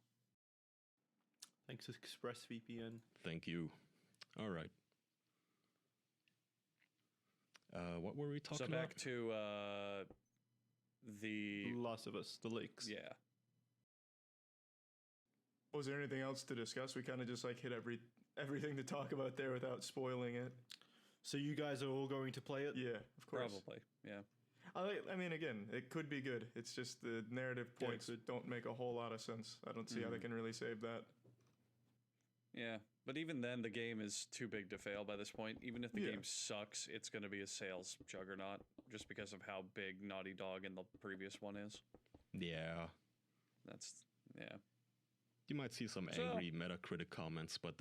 Thanks, ExpressVPN. Thank you. All right. What were we talking about? So back to the Last of Us, the leaks. Yeah. Was there anything else to discuss? We kind of just hit everything to talk about there without spoiling it. So you guys are all going to play it? Yeah, of course. Probably, yeah. I mean, again, it could be good. It's just the narrative points that don't make a whole lot of sense. I don't see how they can really save that. Yeah, but even then, the game is too big to fail by this point. Even if the game sucks, it's going to be a sales juggernaut just because of how big Naughty Dog in the previous one is. Yeah. Yeah. You might see some angry Metacritic comments, but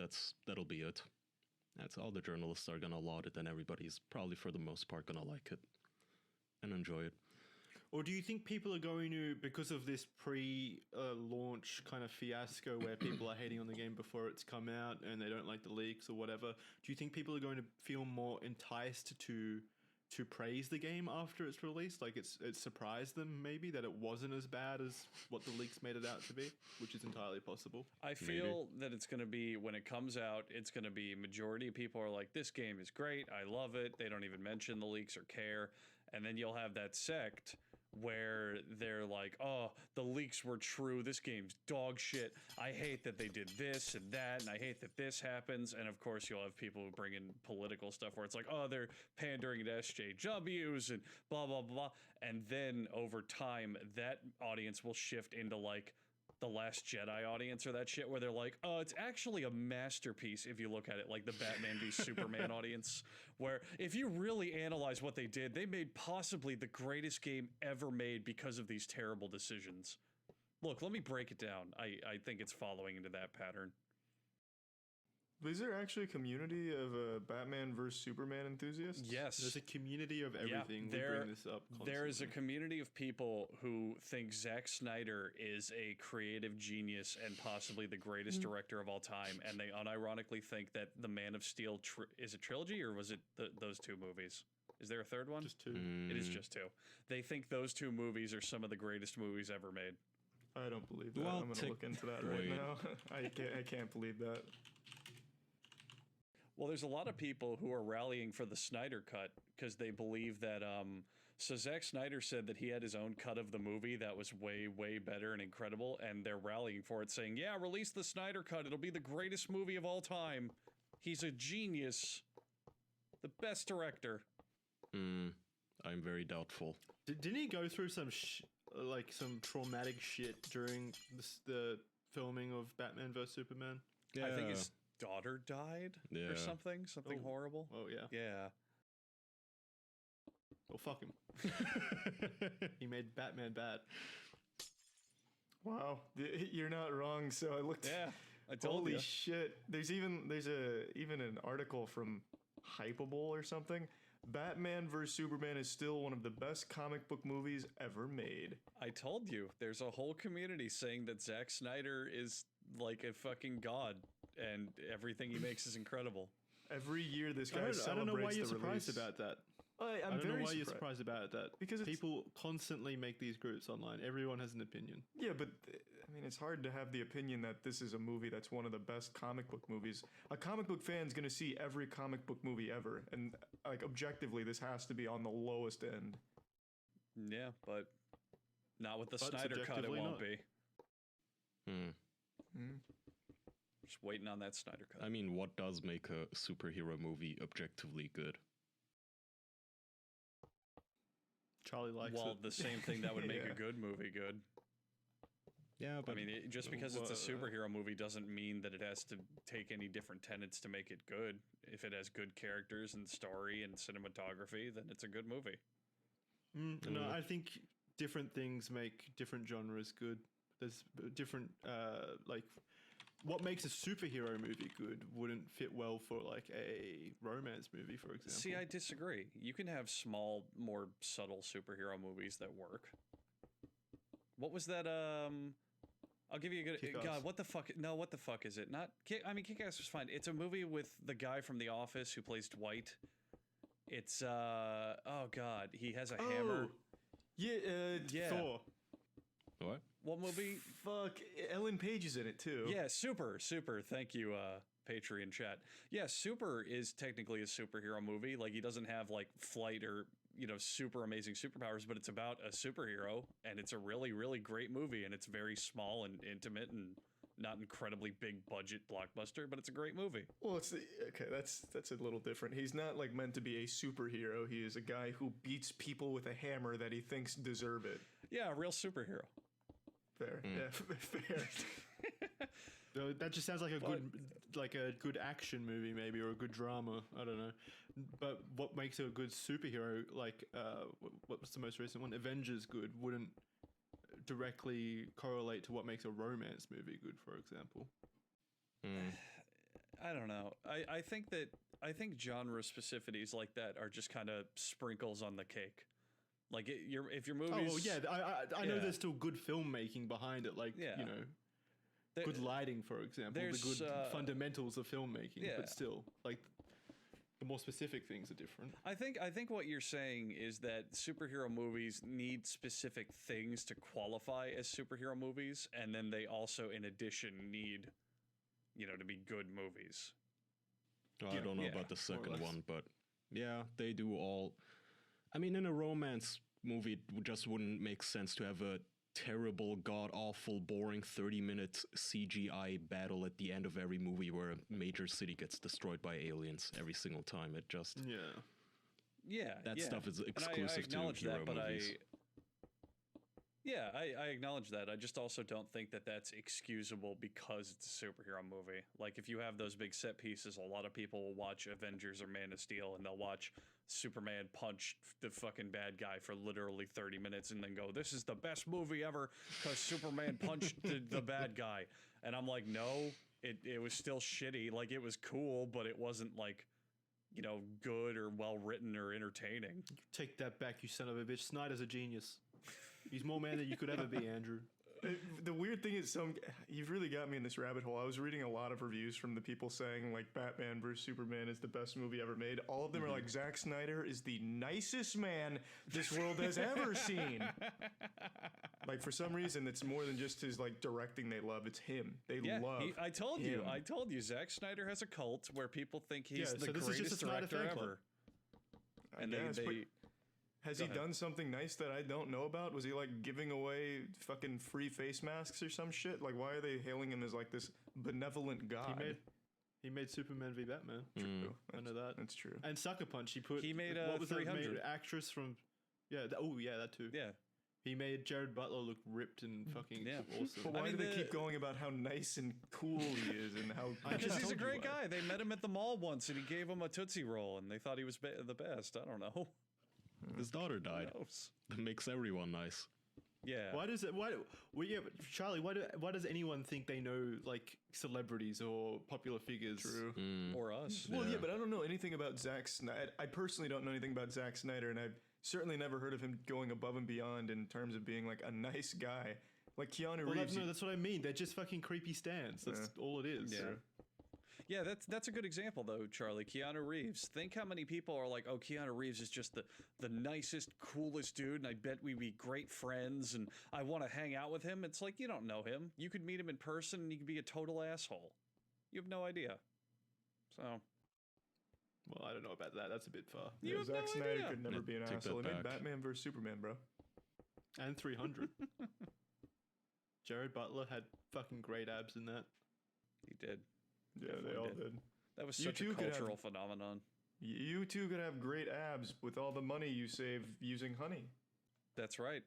that'll be it. That's all the journalists are going to laud it, and everybody's probably, for the most part, going to like it and enjoy it. Or do you think people are going to, because of this pre-launch kind of fiasco where people are hating on the game before it's come out and they don't like the leaks or whatever, do you think people are going to feel more enticed to praise the game after it's released? Like it surprised them maybe that it wasn't as bad as what the leaks made it out to be, which is entirely possible. I feel that it's going to be, when it comes out, it's going to be majority of people are like, this game is great, I love it, they don't even mention the leaks or care. And then you'll have that sect where they're like, oh, the leaks were true, this game's dog shit, I hate that they did this and that, and I hate that this happens. And of course you'll have people who bring in political stuff where it's like, oh, they're pandering to SJWs and blah blah blah. And then over time that audience will shift into like the Last Jedi audience or that shit where they're like, oh, it's actually a masterpiece if you look at it, like the Batman v Superman audience, where if you really analyze what they did, they made possibly the greatest game ever made because of these terrible decisions. Look, let me break it down. I think it's following into that pattern. Is there actually a community of Batman versus Superman enthusiasts? Yes. There's a community of everything. We bring this up constantly. There is a community of people who think Zack Snyder is a creative genius and possibly the greatest director of all time, and they unironically think that the Man of Steel is a trilogy, or was it those two movies? Is there a third one? Just two. It is just two. They think those two movies are some of the greatest movies ever made. I don't believe that. Well, I'm going to look into that right now. I can't believe that. Well, there's a lot of people who are rallying for the Snyder cut because they believe that, so Zack Snyder said that he had his own cut of the movie that was way, way better and incredible, and they're rallying for it, saying, yeah, release the Snyder cut, it'll be the greatest movie of all time. He's a genius. The best director. I'm very doubtful. Didn't he go through some some traumatic shit during the filming of Batman vs Superman? Yeah. I think his daughter died or something horrible. Oh yeah. Yeah. Well, fuck him. He made Batman bad. Wow, you're not wrong. So I looked. Yeah, I told Holy you. shit! There's even an article from Hypable or something. Batman vs Superman is still one of the best comic book movies ever made. I told you, there's a whole community saying that Zack Snyder is like a fucking god, and everything he makes is incredible. Every year, this guy celebrates the release. I don't know why you're surprised about that. I don't know why you're surprised about that. Because people constantly make these groups online. Everyone has an opinion. Yeah, but I mean, it's hard to have the opinion that this is a movie that's one of the best comic book movies. A comic book fan's going to see every comic book movie ever, and like objectively, this has to be on the lowest end. Yeah, but not with the Snyder cut. It won't be. Just waiting on that Snyder cut. I mean, what does make a superhero movie objectively good? Charlie likes it. The same thing that would make a good movie good. Yeah, but I mean, just because it's a superhero movie doesn't mean that it has to take any different tenets to make it good. If it has good characters and story and cinematography, then it's a good movie. No, I think different things make different genres good. There's different, what makes a superhero movie good wouldn't fit well for like a romance movie, for example. See, I disagree. You can have small, more subtle superhero movies that work. What was that? I'll give you a good. Kick-Ass. God, what the fuck? No, what the fuck is it? Not. Kick-Ass was fine. It's a movie with the guy from The Office who plays Dwight. It's oh god, he has a hammer. Yeah, Thor. What movie? Fuck, Ellen Page is in it too. Yeah, Super. Thank you, Patreon chat. Yeah, Super is technically a superhero movie. Like, he doesn't have like flight or super amazing superpowers, but it's about a superhero, and it's a really, really great movie, and it's very small and intimate and not incredibly big budget blockbuster, but it's a great movie. Well, that's a little different. He's not like meant to be a superhero. He is a guy who beats people with a hammer that he thinks deserve it. Yeah, a real superhero. Fair. Yeah, fair. That just sounds like a good action movie, maybe, or a good drama. I don't know. But what makes a good superhero, like what was the most recent one? Avengers good, wouldn't directly correlate to what makes a romance movie good, for example. I don't know. I think genre specificities like that are just kind of sprinkles on the cake. Like if your movies. Oh yeah, I know there's still good filmmaking behind it. Like you know, good lighting, for example, the good fundamentals of filmmaking. But still, like the more specific things are different. I think what you're saying is that superhero movies need specific things to qualify as superhero movies, and then they also, in addition, need, to be good movies. I don't know about the second one, but yeah, they do all. I mean, in a romance movie, it just wouldn't make sense to have a terrible, god-awful, boring 30-minute CGI battle at the end of every movie where a major city gets destroyed by aliens every single time. It just... Yeah. That stuff is exclusive to hero movies. I acknowledge that. I just also don't think that that's excusable because it's a superhero movie. Like, if you have those big set pieces, a lot of people will watch Avengers or Man of Steel, and they'll watch Superman punch the fucking bad guy for literally 30 minutes and then go, this is the best movie ever because Superman punched the bad guy. And I'm like, no, it was still shitty. Like, it was cool, but it wasn't like, good or well written or entertaining. Take that back, you son of a bitch. Snyder's a genius. He's more man than you could ever be, Andrew. The weird thing is, you've really got me in this rabbit hole. I was reading a lot of reviews from the people saying, like, Batman vs. Superman is the best movie ever made. All of them are like, Zack Snyder is the nicest man this world has ever seen. Like, for some reason, it's more than just his, like, directing they love. It's him. They love I told him. you, Zack Snyder has a cult where people think he's the so this greatest is just a Snyder director fan club. ever. And has he done something nice that I don't know about? Was he like giving away fucking free face masks or some shit? Like, why are they hailing him as like this benevolent god? He made Superman v Batman. True. I know that. That's true. And Sucker Punch. He made what was 300. that actress from? Yeah. That too. Yeah. He made Jared Butler look ripped and fucking awesome. But why do they keep going about how nice and cool he is and how? Because he's a great guy. They met him at the mall once and he gave him a Tootsie Roll and they thought he was the best. I don't know. His daughter died. That makes everyone nice. Yeah. Why does it? But Charlie, why does anyone think they know like celebrities or popular figures? True. Or us? Well, yeah, but I don't know anything about Zack Snyder. I personally don't know anything about Zack Snyder, and I've certainly never heard of him going above and beyond in terms of being like a nice guy, like Keanu Reeves. That's what I mean. They're just fucking creepy stands. That's all it is. Yeah. Yeah, that's a good example, though, Charlie. Keanu Reeves. Think how many people are like, oh, Keanu Reeves is just the nicest, coolest dude, and I bet we'd be great friends, and I want to hang out with him. It's like, you don't know him. You could meet him in person, and he could be a total asshole. You have no idea. So... Well, I don't know about that. That's a bit far. Yeah, Zack Snyder could never be an take asshole. He that made back. Batman vs. Superman, bro. And 300. Jared Butler had fucking great abs in that. He did. Yeah, they all did. That was such a cultural phenomenon. You two could have great abs with all the money you save using honey. That's right.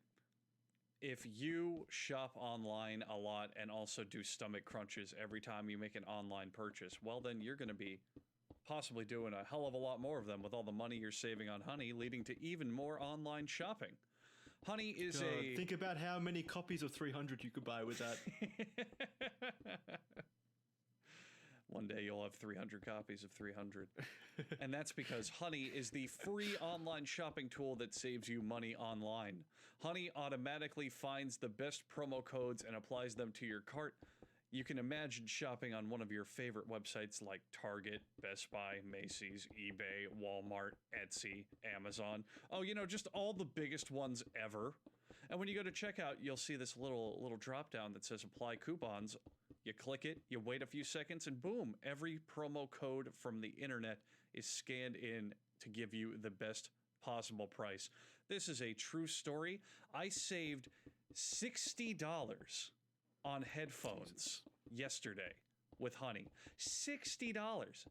If you shop online a lot and also do stomach crunches every time you make an online purchase, well, then you're going to be possibly doing a hell of a lot more of them with all the money you're saving on honey, leading to even more online shopping. Honey is Think about how many copies of 300 you could buy with that. One day you'll have 300 copies of 300. And that's because Honey is the free online shopping tool that saves you money online. Honey automatically finds the best promo codes and applies them to your cart. You can imagine shopping on one of your favorite websites like Target, Best Buy, Macy's, eBay, Walmart, Etsy, Amazon. Oh, just all the biggest ones ever. And when you go to checkout, you'll see this little drop down that says apply coupons. You click it, you wait a few seconds, and boom, every promo code from the internet is scanned in to give you the best possible price. This is a true story. I saved $60 on headphones yesterday with Honey. $60.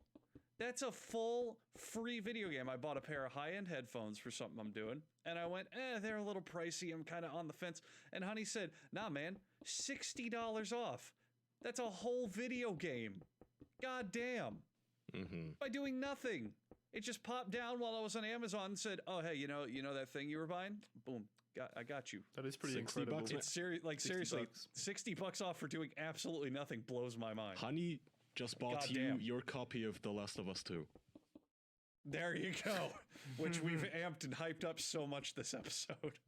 That's a full free video game. I bought a pair of high-end headphones for something I'm doing, and I went, they're a little pricey. I'm kind of on the fence. And Honey said, nah, man, $60 off. That's a whole video game. God damn. By doing nothing. It just popped down while I was on Amazon and said, oh, hey, you know that thing you were buying? Boom. I got you. That is pretty incredible. $60. It's seriously, $60 off for doing absolutely nothing blows my mind. Honey just bought you your copy of The Last of Us 2. There you go. Which we've amped and hyped up so much this episode.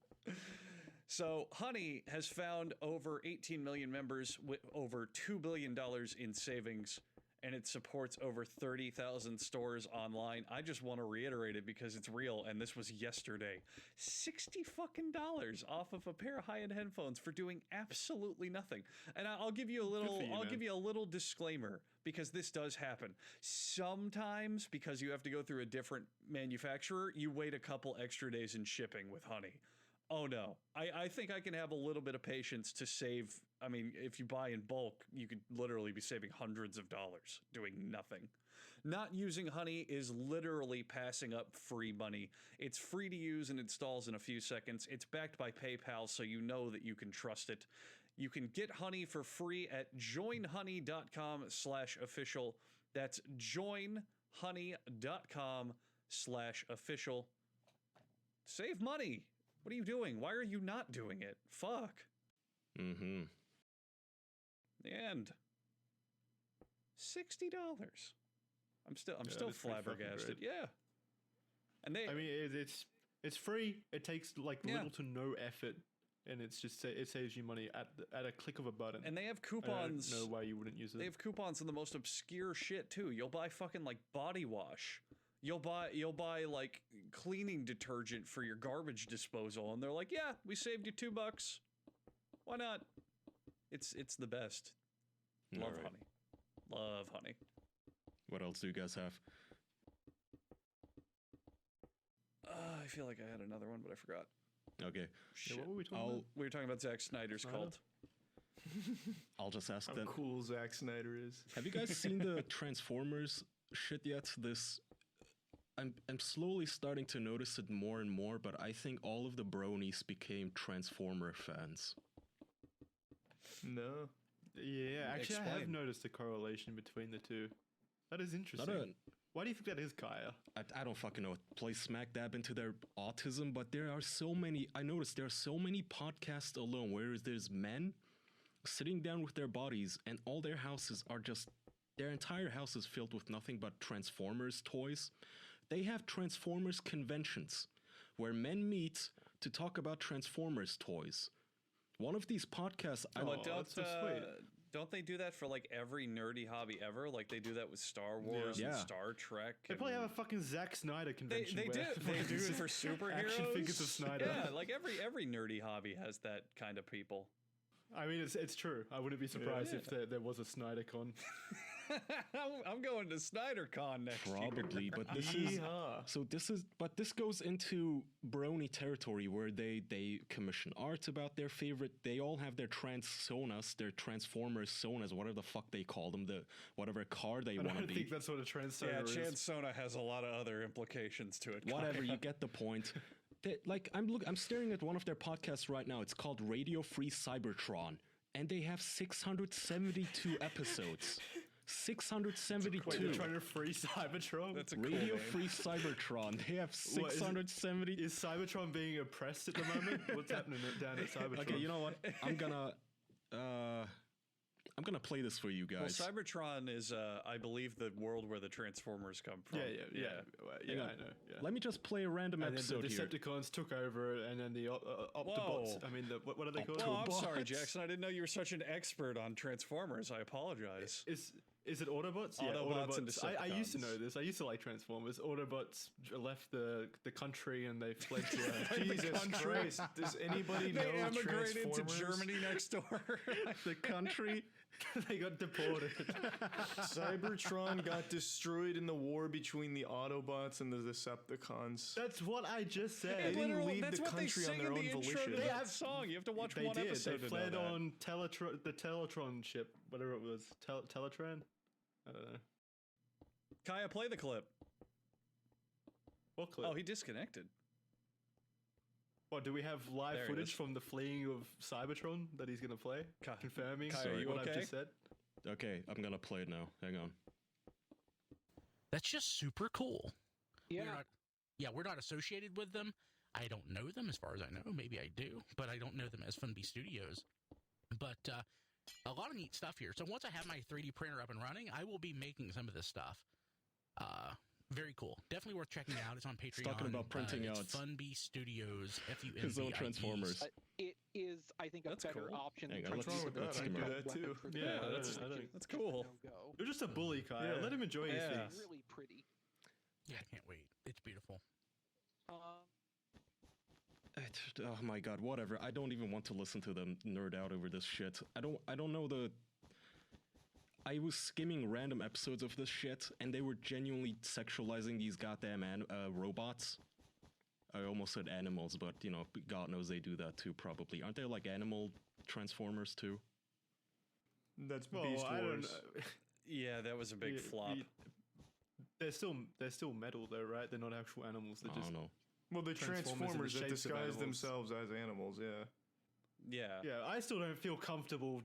So Honey has found over 18 million members with over $2 billion in savings, and it supports over 30,000 stores online. I just want to reiterate it because it's real, and this was yesterday. $60 fucking off of a pair of high-end headphones for doing absolutely nothing. And I'll give you a little, give you a little disclaimer because this does happen. Sometimes, because you have to go through a different manufacturer, you wait a couple extra days in shipping with Honey. Oh no, I think I can have a little bit of patience to save. I mean, if you buy in bulk, you could literally be saving hundreds of dollars doing nothing. Not using Honey is literally passing up free money. It's free to use and installs in a few seconds. It's backed by PayPal, so you know that you can trust it. You can get Honey for free at joinhoney.com/official. That's joinhoney.com/official. Save money. What are you doing? Why are you not doing it? Fuck. Mm-hmm. The end. $60. I'm still flabbergasted. Yeah. And they. I mean, it's free. It takes like little to no effort, and it's just it saves you money at a click of a button. And they have coupons. I don't know why you wouldn't use it. They have coupons on the most obscure shit too. You'll buy fucking like body wash. You'll buy like cleaning detergent for your garbage disposal, and they're like, "Yeah, we saved you $2. Why not?" It's the best. Love Honey. Love Honey. What else do you guys have? I feel like I had another one, but I forgot. Okay. Yeah, what were we talking about? We were talking about Zack Snyder's cult. I'll just ask How then. cool Zack Snyder is. Have you guys seen the Transformers shit yet? I'm slowly starting to notice it more and more, but I think all of the bronies became Transformer fans. No. Yeah, actually, I have Explain. noticed a correlation between the two. That is interesting. Why do you think that is, Kaya? I don't fucking know. It plays smack dab into their autism, but there are so many. I noticed there are so many podcasts alone where there's men sitting down with their bodies, and all their houses are just. Their entire house is filled with nothing but Transformers toys. They have Transformers conventions where men meet to talk about Transformers toys. One of these podcasts, that's so sweet. Don't they do that for like every nerdy hobby ever? Like they do that with Star Wars and Star Trek. They probably have a fucking Zack Snyder convention. They do it for superheroes. Action figures of Snyder. Yeah, like every nerdy hobby has that kind of people. I mean, it's true. I wouldn't be surprised if there was a Snyder con. I'm going to SnyderCon next year. Probably, but this goes into brony territory where they commission art about their favorite. They all have their Transsonas, their Transformers Sonas, whatever the fuck they call them, whatever car they want to be. I think that's what a Transsona is. Yeah, Transona has a lot of other implications to it. Whatever, you get the point. I'm staring at one of their podcasts right now. It's called Radio Free Cybertron, and they have 672 episodes. 672. Wait, they're trying to free Cybertron? That's a cool Radio name. Free Cybertron. They have 670. Is Cybertron being oppressed at the moment? What's happening down at Cybertron? Okay, you know what? I'm gonna play this for you guys. Well, Cybertron is, I believe, the world where the Transformers come from. Yeah. I know. Yeah. Let me just play a random And then episode the here. Decepticons took over, and then the Optibots. I mean, what are they called? Oh, I'm sorry, Autobots. Jackson. I didn't know you were such an expert on Transformers. I apologize. Is it Autobots? Autobots and I used to Decepticons. know this. I used to like Transformers. Autobots left the country and they fled to Jesus Christ. Does anybody know They emigrated to Transformers? Germany next door. The country. they got deported. Cybertron got destroyed in the war between the Autobots and the Decepticons. That's what I just said. They didn't Literal- leave that's the what they country sing on their in own the intro volition. to They that have- song. You have to watch They one did. episode They to know fled that. on the Teletron ship, whatever it was. Teletran? I don't know. Kaya, play the clip. What clip? Oh, he disconnected. What, do we have live There he footage is. from the fleeing of Cybertron that he's going to play? Confirming Kai, are you what okay? I've just said? Okay, I'm gonna play it now. Hang on. That's just super cool. We're not associated with them. I don't know them as far as I know. Maybe I do, but I don't know them as Funby Studios. But a lot of neat stuff here. So once I have my 3D printer up and running, I will be making some of this stuff. Very cool. Definitely worth checking out. It's on Patreon. talking about printing it's outs. Funby Studios. His own FUNBIE. Transformers. It is, I think, a That's better cool. option Hang than on, What's wrong with that? let's I can do skimmer. that too. Yeah, that's cool. You're just a bully, Kyle. Yeah. Let him enjoy his Yeah. things. Really pretty. Yeah, I can't wait. It's beautiful. Oh my god, whatever. I don't even want to listen to them nerd out over this shit. I don't know the... I was skimming random episodes of this shit, and they were genuinely sexualizing these goddamn robots. I almost said animals, but, you know, God knows they do that too, probably. Aren't there, like, animal Transformers too? That's Well, Beast I don't Wars. know. Yeah, that was a big flop. They're still metal though, right? They're not actual animals. They're I just don't know. Well, they're Transformers in the Transformers that shapes of disguise animals. themselves as animals, yeah. Yeah. yeah. I still don't feel comfortable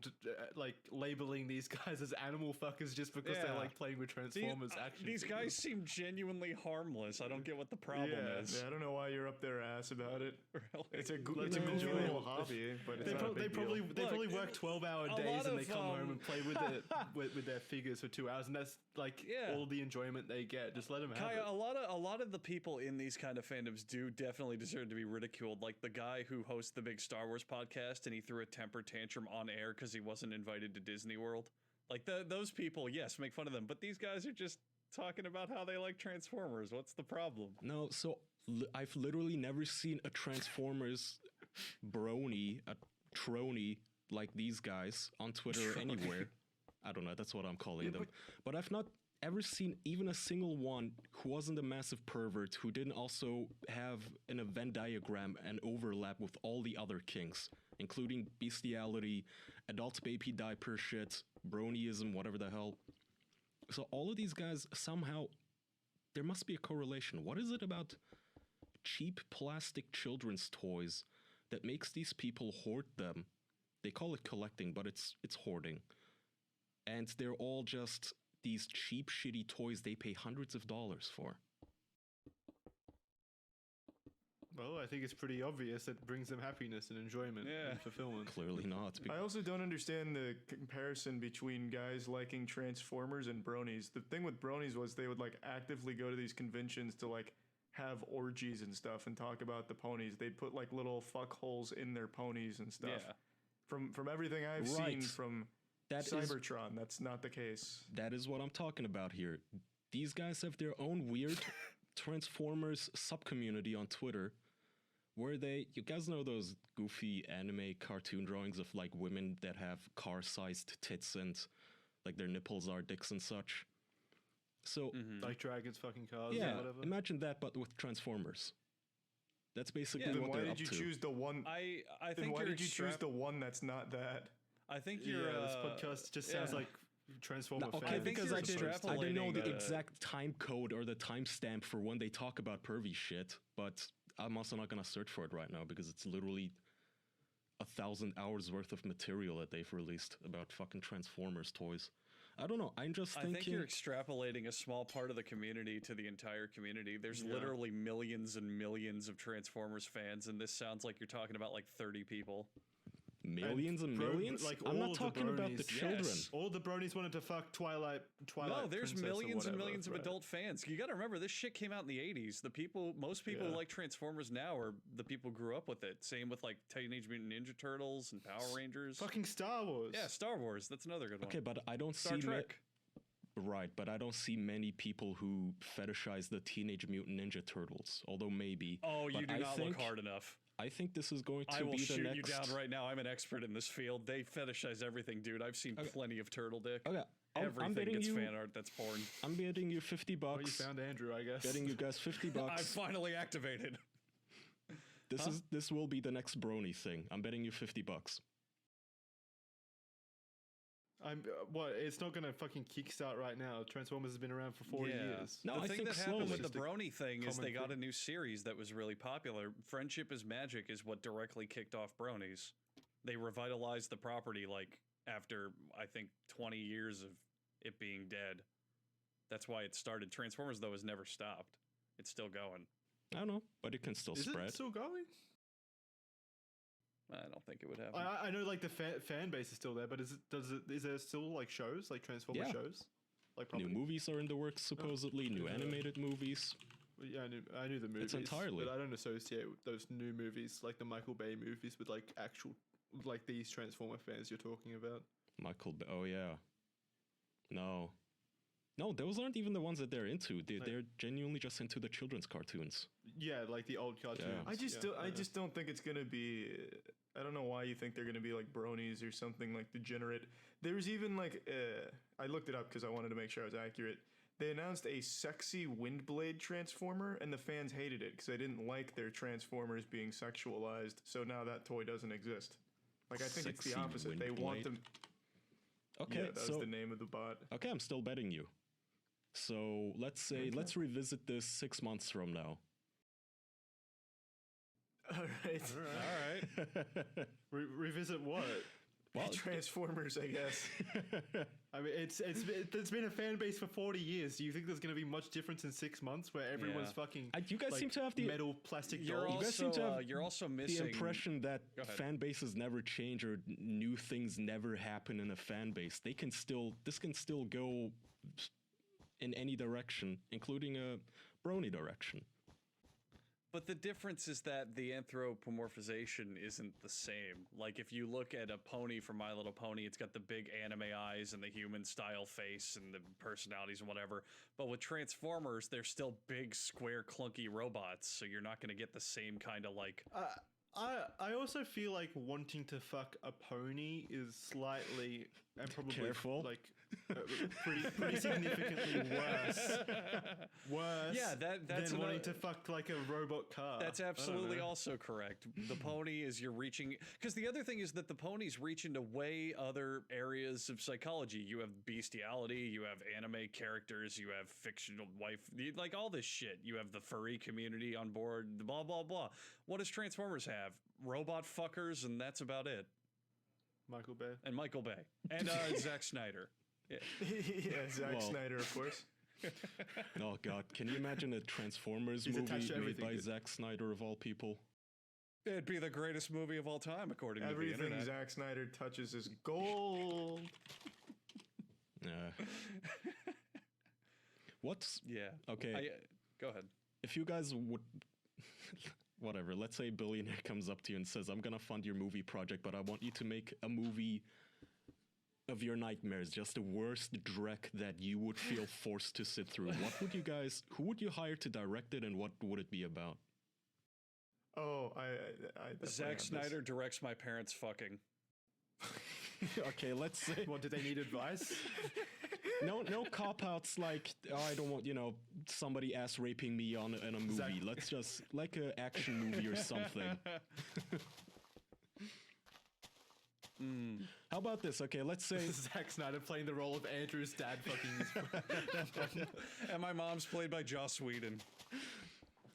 like labeling these guys as animal fuckers just because they're Yeah. like playing with Transformers action. These figures. guys seem genuinely harmless. I don't get what the problem is. Yeah, I don't know why you're up their ass about it. Really. It's a Let's goofy enjoy little it. hobby, but it's They, not a they big deal. probably Look, work 12-hour a days lot and they of, come home and play with their with their figures for 2 hours, and that's like Yeah. all the enjoyment they get. Just let them have Kaya, it. a lot of the people in these kind of fandoms do definitely deserve to be ridiculed. Like the guy who hosts the big Star Wars podcast and he threw a temper tantrum on air because he wasn't invited to Disney World. Like those people, yes, make fun of them, but these guys are just talking about how they like Transformers. What's the problem? No, so I've literally never seen a Transformers brony, a trony like these guys on Twitter or anywhere. I don't know, that's what I'm calling them. But I've not ever seen even a single one who wasn't a massive pervert, who didn't also have an Venn diagram and overlap with all the other kinks, including bestiality, adult baby diaper shit, bronyism, whatever the hell. So all of these guys somehow, there must be a correlation. What is it about cheap plastic children's toys that makes these people hoard them? They call it collecting, but it's hoarding. And they're all just these cheap, shitty toys they pay hundreds of dollars for. Well, I think it's pretty obvious that it brings them happiness and enjoyment Yeah. and fulfillment. Clearly not. I also don't understand the comparison between guys liking Transformers and bronies. The thing with bronies was they would like actively go to these conventions to like have orgies and stuff and talk about the ponies. They'd put like little fuck holes in their ponies and stuff. Yeah. From everything I've seen Right. from That is Cybertron, that's not the case. That is what I'm talking about here. These guys have their own weird Transformers subcommunity on Twitter where you guys know those goofy anime cartoon drawings of like women that have car-sized tits and like their nipples are dicks and such. So Like dragons, fucking cars, yeah, or whatever. imagine that but with Transformers. That's basically Then what why they're did up you to. choose the one? I Then think why you're did you choose the one that's not that? I think Yeah, you're this podcast just sounds yeah. like Transformer Okay, fans. think because you're I didn't know extrapolating the the- exact time code or the timestamp for when they talk about pervy shit, but I'm also not gonna search for it right now because it's literally 1,000 hours worth of material that they've released about fucking Transformers toys. I don't know. I'm just I thinking. think you're extrapolating a small part of the community to the entire community. There's literally millions and millions of Transformers fans, and this sounds like you're talking about like 30 people. millions and Bro- millions. like I'm all not the talking about the bronies, children. yes. All the bronies wanted to fuck Twilight No, there's Princess or millions and whatever, millions of right? adult fans. You got to remember, this shit came out in the 80s. Most people who Yeah. like Transformers now are the people who grew up with it. Same with like Teenage Mutant Ninja Turtles and Power Rangers. Fucking Star Wars. Yeah, Star Wars. That's another good one. Okay, but I don't Star see Trek. right, but I don't see many people who fetishize the Teenage Mutant Ninja Turtles. Although maybe. Oh, you But do not look hard enough. I think this is going to I will be the shoot next. you down right now. I'm an expert in this field. They fetishize everything, dude. I've seen plenty of turtle dick. Okay, I'm Everything betting gets you. fan art that's porn. I'm betting you $50. Well, you found Andrew, I guess. Betting you guys $50. I've finally activated. This will be the next brony thing. I'm betting you $50. I'm what? It's not gonna fucking kickstart right now. Transformers has been around for 40 years. No, the I thing think that happened slowly. with the Just a brony thing is common they got a thing. new series that was really popular. Friendship is Magic is what directly kicked off bronies. They revitalized the property like after I think 20 years of it being dead. That's why it started. Transformers though has never stopped. It's still going. I don't know, but it can still Is spread. it still going? I don't think it would happen. I know like the fan base is still there, but is there still like shows like Transformer Yeah. shows? Like New movies are in the works, supposedly. New animated movies. Well, yeah, I knew the movies. entirely. But I don't associate those new movies, like the Michael Bay movies, with like actual, like these Transformer fans you're talking about. Michael Bay. Oh, yeah. No. No, those aren't even the ones that they're into. They're genuinely just into the children's cartoons. Yeah, like the old cartoons. Yeah. I just don't think it's gonna be. I don't know why you think they're gonna be like bronies or something like degenerate. There's even like I looked it up because I wanted to make sure I was accurate. They announced a sexy Windblade Transformer, and the fans hated it because they didn't like their Transformers being sexualized. So now that toy doesn't exist. Like I think it's the Sexy opposite. They want Windblade? them. Okay, Yeah, that so was the name of the bot. okay, I'm still betting you. So let's say let's revisit this 6 months from now. All right. All right. Revisit what? Well, Transformers, I guess. I mean, it's been a fan base for 40 years. Do you think there's going to be much difference in 6 months where everyone's Yeah. fucking you guys like, seem to have the metal plastic You're dolls? You guys seem to have you're also the missing impression that Go ahead. fan bases never change or new things never happen in a fan base. This can still go in any direction, including a brony direction. But the difference is that the anthropomorphization isn't the same. Like if you look at a pony from My Little Pony, it's got the big anime eyes and the human style face and the personalities and whatever. But with Transformers, they're still big, square, clunky robots, so you're not going to get the same kind of like. I also feel like wanting to fuck a pony is slightly and probably Careful. like pretty significantly worse. Yeah, that's than wanting another- to fuck like a robot car. That's I don't absolutely know. also correct. The pony is you're reaching because the other thing is that the ponies reach into way other areas of psychology. You have bestiality, you have anime characters, you have fictional like all this shit. You have the furry community on board, blah blah blah. What does Transformers have? Robot fuckers, and that's about it. Michael Bay. And Michael Bay and Zack Snyder. Yeah. Yeah, Zack Well. Snyder, of course. Oh god, can you imagine a Transformers He's attached movie to made everything, by dude. Zack Snyder of all people? It'd be the greatest movie of all time, according to the Everything internet. Zack Snyder touches is gold. Yeah. What's Yeah. okay? Go ahead. If you guys would, whatever, let's say a billionaire comes up to you and says, I'm gonna fund your movie project, but I want you to make a movie of your nightmares, just the worst dreck that you would feel forced to sit through. Who would you hire to direct it, and what would it be about? Oh, I definitely have Zack this. Snyder directs my parents fucking. Okay, let's say What, do they need advice? no cop outs like, oh, I don't want, somebody ass raping me in a movie. Zack- Let's just like an action movie or something. How about this? Okay, let's say Zack Snyder playing the role of Andrew's dad fucking And my mom's played by Joss Whedon.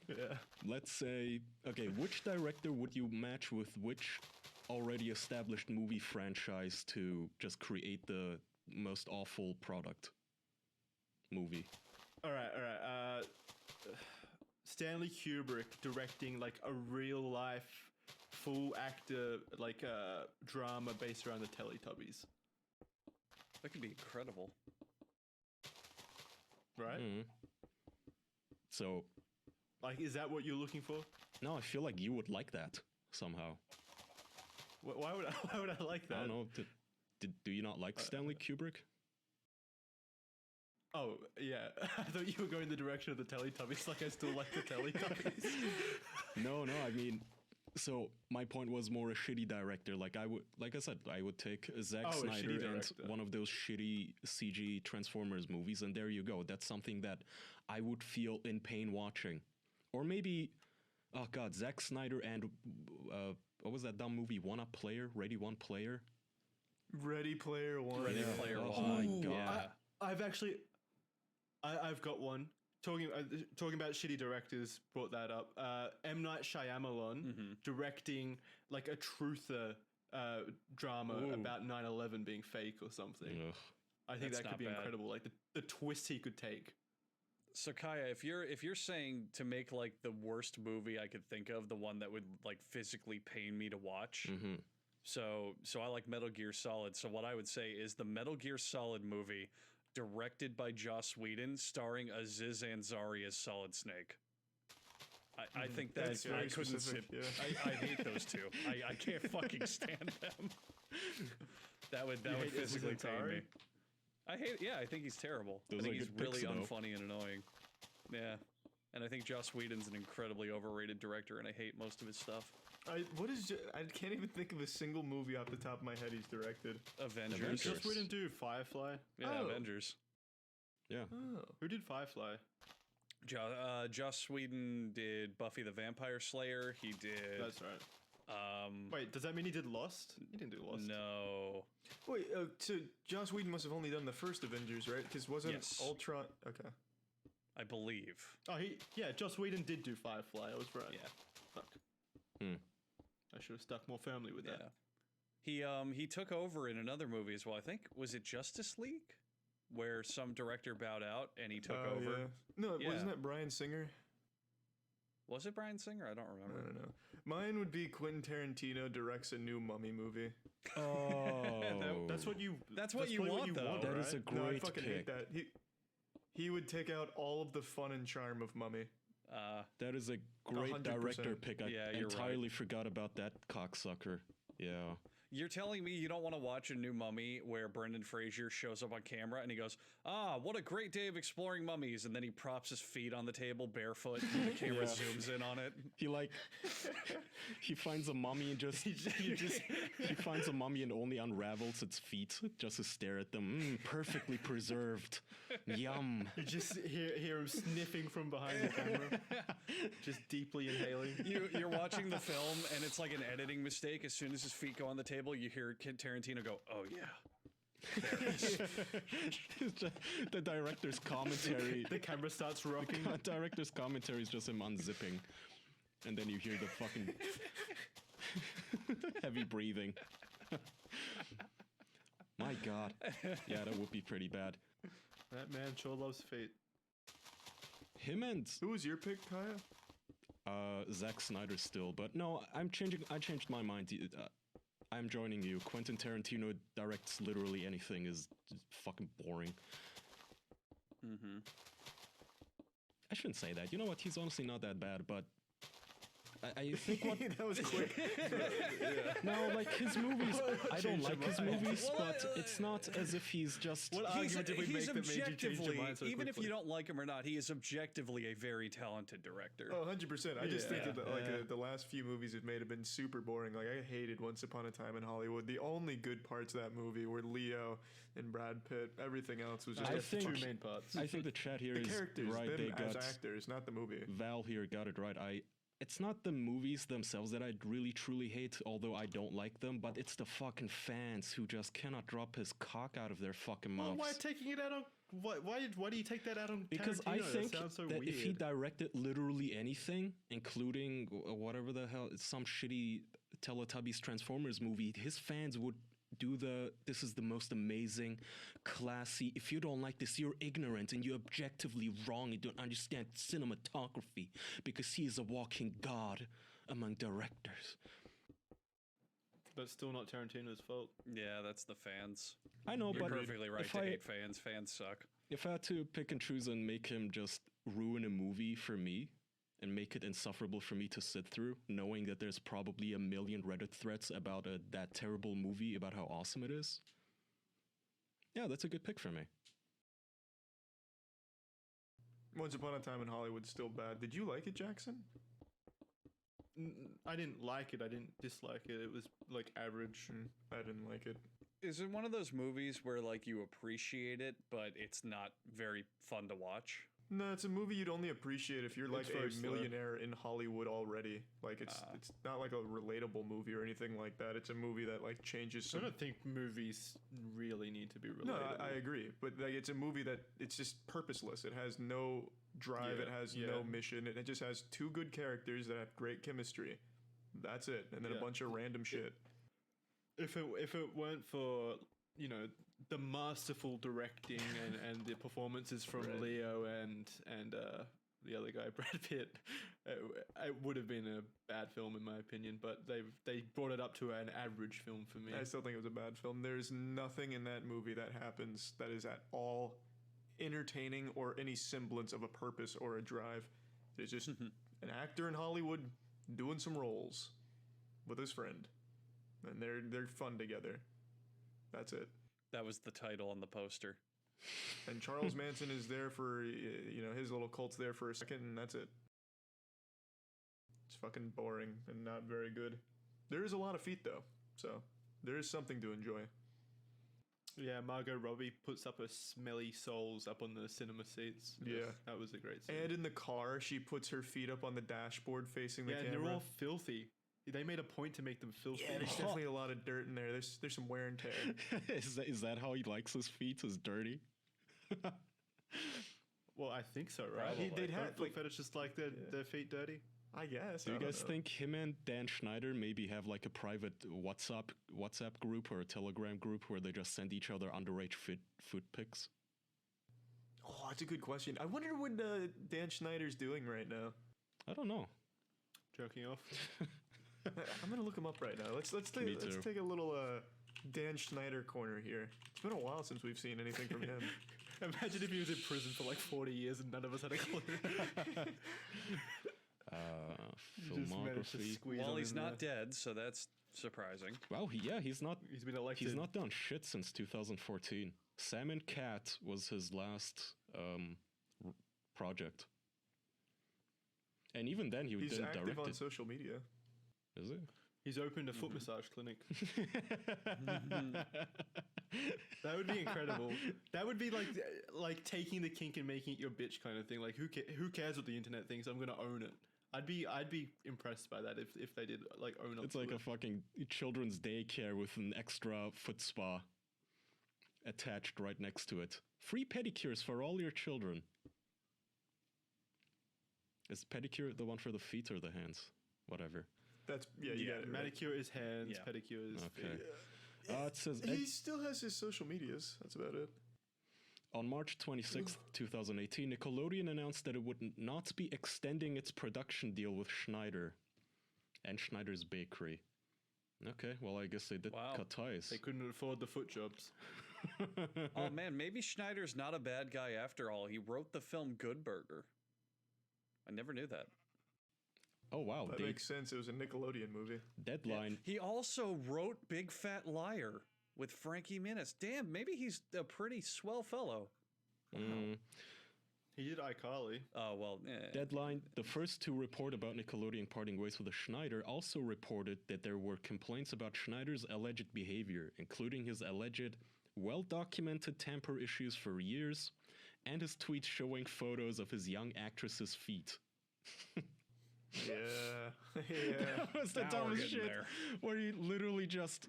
yeah. let's say, okay, which director would you match with which already established movie franchise to just create the most awful product movie? All right. Stanley Kubrick directing like a real life full actor like drama based around the Teletubbies, That could be incredible. right? So, Like, is that what you're looking for? no, I feel like you would like that somehow. Why would I like that? I don't know. Do you not like Stanley Kubrick? Oh yeah, I thought you were going the direction of the Teletubbies. Like I still like the Teletubbies. No, I mean, so my point was more a shitty director. Like I said, I would take Zack Oh, a shitty Snyder and director. one of those shitty CG Transformers movies, and there you go. That's something that I would feel in pain watching. Or maybe, oh god, Zack Snyder and what was that dumb movie? One Up Player, Ready One Player. Ready Player One. Ready Yeah. Player Oh One. my God. Yeah. I've actually, I've got one. Talking about shitty directors brought that up. M. Night Shyamalan directing like a truther drama about 9/11 being fake or something. Ugh. I think That's that could not be bad. incredible. Like the twist he could take. So Kaya, if you're saying to make like the worst movie I could think of, the one that would like physically pain me to watch. So I like Metal Gear Solid. So what I would say is the Metal Gear Solid movie, directed by Joss Whedon, starring Aziz Ansari as Solid Snake. I think that's I couldn't sit. Yeah. I hate those two. I can't fucking stand them. That would physically pain me. I think he's terrible. I think he's really unfunny and annoying. Yeah. And I think Joss Whedon's an incredibly overrated director, and I hate most of his stuff. I can't even think of a single movie off the top of my head he's directed. Avengers. Joss Whedon do Firefly? Yeah, Avengers. Yeah. Oh. Who did Firefly? Joss Whedon did Buffy the Vampire Slayer. He did. That's right. Wait, does that mean he did Lost? He didn't do Lost. No. Wait, so Joss Whedon must have only done the first Avengers, right? Because wasn't Ultron... Okay. I believe. Oh, Joss Whedon did do Firefly. I was right. Yeah. Fuck. Hmm. I should have stuck more firmly with that. He took over in another movie as well. I think, was it Justice League? Where some director bowed out and he took over. Yeah. No, wasn't that Bryan Singer? Was it Bryan Singer? I don't remember. I don't know. Mine would be Quentin Tarantino directs a new Mummy movie. Oh. That's what you want, though. That is a great No, I fucking pick. hate that. He would take out all of the fun and charm of Mummy. That is a great 100%. director pick. I you're entirely forgot about that cocksucker. Yeah. You're telling me you don't want to watch a new Mummy where Brendan Fraser shows up on camera and he goes, what a great day of exploring mummies, and then he props his feet on the table barefoot and the camera zooms in on it. He finds a mummy and he finds a mummy and only unravels its feet just to stare at them. Perfectly preserved. Yum. You just hear him sniffing from behind the camera, just deeply inhaling. You're watching the film and it's like an editing mistake. As soon as his feet go on the table, you hear Tarantino go, "Oh yeah." There it is. The director's commentary. The camera starts rocking. The director's commentary is just him unzipping, and then you hear the fucking heavy breathing. My God, yeah, that would be pretty bad. That man sure loves fate. Him and Who was your pick, Kaya? Zack Snyder still, but no, I changed my mind. I'm joining you. Quentin Tarantino directs literally anything is fucking boring. Mm-hmm. I shouldn't say that. You know what? He's honestly not that bad, but I think what... That was quick. No, like his movies, I don't like his movies, but it's not as if he's just... What argument did we make that made you change your mind so even if quickly? you don't like him or not, he is objectively a very talented director. Oh, 100%. I just think that the last few movies it made have been super boring. Like, I hated Once Upon a Time in Hollywood. The only good parts of that movie were Leo and Brad Pitt. Everything else was just I think two main parts. I think the chat here is characters, right. them They as got actors, not the movie. Val here got it right. It's not the movies themselves that I really truly hate, although I don't like them, but it's the fucking fans who just cannot drop his cock out of their fucking mouths. Well, why taking it out on? Why do you take that out on? Because Tarantino? I think that sounds so that weird. if he directed literally anything, including whatever the hell, some shitty Teletubbies Transformers movie, his fans would do this is the most amazing, classy, if you don't like this, you're ignorant and you're objectively wrong and don't understand cinematography, because he is a walking god among directors. But still not Tarantino's fault. Yeah, that's the fans. I know, You're but perfectly right to hate fans. Fans suck. If I had to pick and choose and make him just ruin a movie for me, and make it insufferable for me to sit through, knowing that there's probably a million Reddit threads about that terrible movie, about how awesome it is. Yeah, that's a good pick for me. Once Upon a Time in Hollywood's still bad. Did you like it, Jackson? I didn't like it. I didn't dislike it. It was like average. I didn't like it. Is it one of those movies where like you appreciate it, but it's not very fun to watch? No, it's a movie you'd only appreciate if you're like a millionaire in Hollywood already. Like it's not like a relatable movie or anything like that. It's a movie that like changes some... I don't think movies really need to be relatable. No, I agree. But like it's a movie that it's just purposeless. It has no drive. It has no mission. It just has two good characters that have great chemistry. That's it. And then a bunch of random shit. If it weren't for, you know, the masterful directing and the performances from Leo and the other guy, Brad Pitt. It would have been a bad film in my opinion, but they brought it up to an average film for me. I still think it was a bad film. There's nothing in that movie that happens that is at all entertaining or any semblance of a purpose or a drive. It's just an actor in Hollywood doing some roles with his friend, and they're fun together. That's it. That was the title on the poster. And Charles Manson is there for, his little cult's there for a second, and that's it. It's fucking boring and not very good. There is a lot of feet, though, so there is something to enjoy. Yeah, Margot Robbie puts up her smelly soles up on the cinema seats. Yeah. That was a great scene. And in the car, she puts her feet up on the dashboard facing the camera. And they're all filthy. They made a point to make them filthy. Yeah, there's definitely a lot of dirt in there. There's some wear and tear. Is that how he likes his feet? Is dirty? Well, I think so, right? They'd have foot fetishists like their feet dirty. I guess. Do you guys think him and Dan Schneider maybe have like a private WhatsApp group or a Telegram group where they just send each other underage foot pics? Oh, that's a good question. I wonder what Dan Schneider's doing right now. I don't know. Joking off. I'm gonna look him up right now. Let's take a little Dan Schneider corner here. It's been a while since we've seen anything from him. Imagine if he was in prison for like 40 years and none of us had a clue. Filmography. Well, he's not dead, so that's surprising. Well, he's not. He's been elected. He's not done shit since 2014. Sam and Cat was his last project, and even then he he's didn't direct active on it. social media. Is it? He's opened a foot massage clinic. That would be incredible. That would be like taking the kink and making it your bitch kind of thing. Like who cares what the internet thinks? I'm gonna own it. I'd be impressed by that if they did like own up. It's like it. a fucking children's daycare with an extra foot spa attached right next to it. Free pedicures for all your children. Is pedicure the one for the feet or the hands? Whatever. That's you got it. Manicure is hands, Yeah. pedicure is Okay. feet. It says He still has his social medias. That's about it. on March 26th, 2018, Nickelodeon announced that it would not be extending its production deal with Schneider and Schneider's Bakery. Okay, well, I guess they did cut ties. They couldn't afford the foot jobs. Oh man, maybe Schneider's not a bad guy after all. He wrote the film Good Burger. I never knew that. Oh, wow. That makes sense. It was a Nickelodeon movie. Deadline. He also wrote Big Fat Liar with Frankie Muniz. Damn, maybe he's a pretty swell fellow. He did iCarly. Oh, well. Deadline. The first to report about Nickelodeon parting ways with Schneider also reported that there were complaints about Schneider's alleged behavior, including his alleged well-documented temper issues for years and his tweets showing photos of his young actress's feet. Yeah. That was the Now we're dumbest getting shit. there. Where he literally just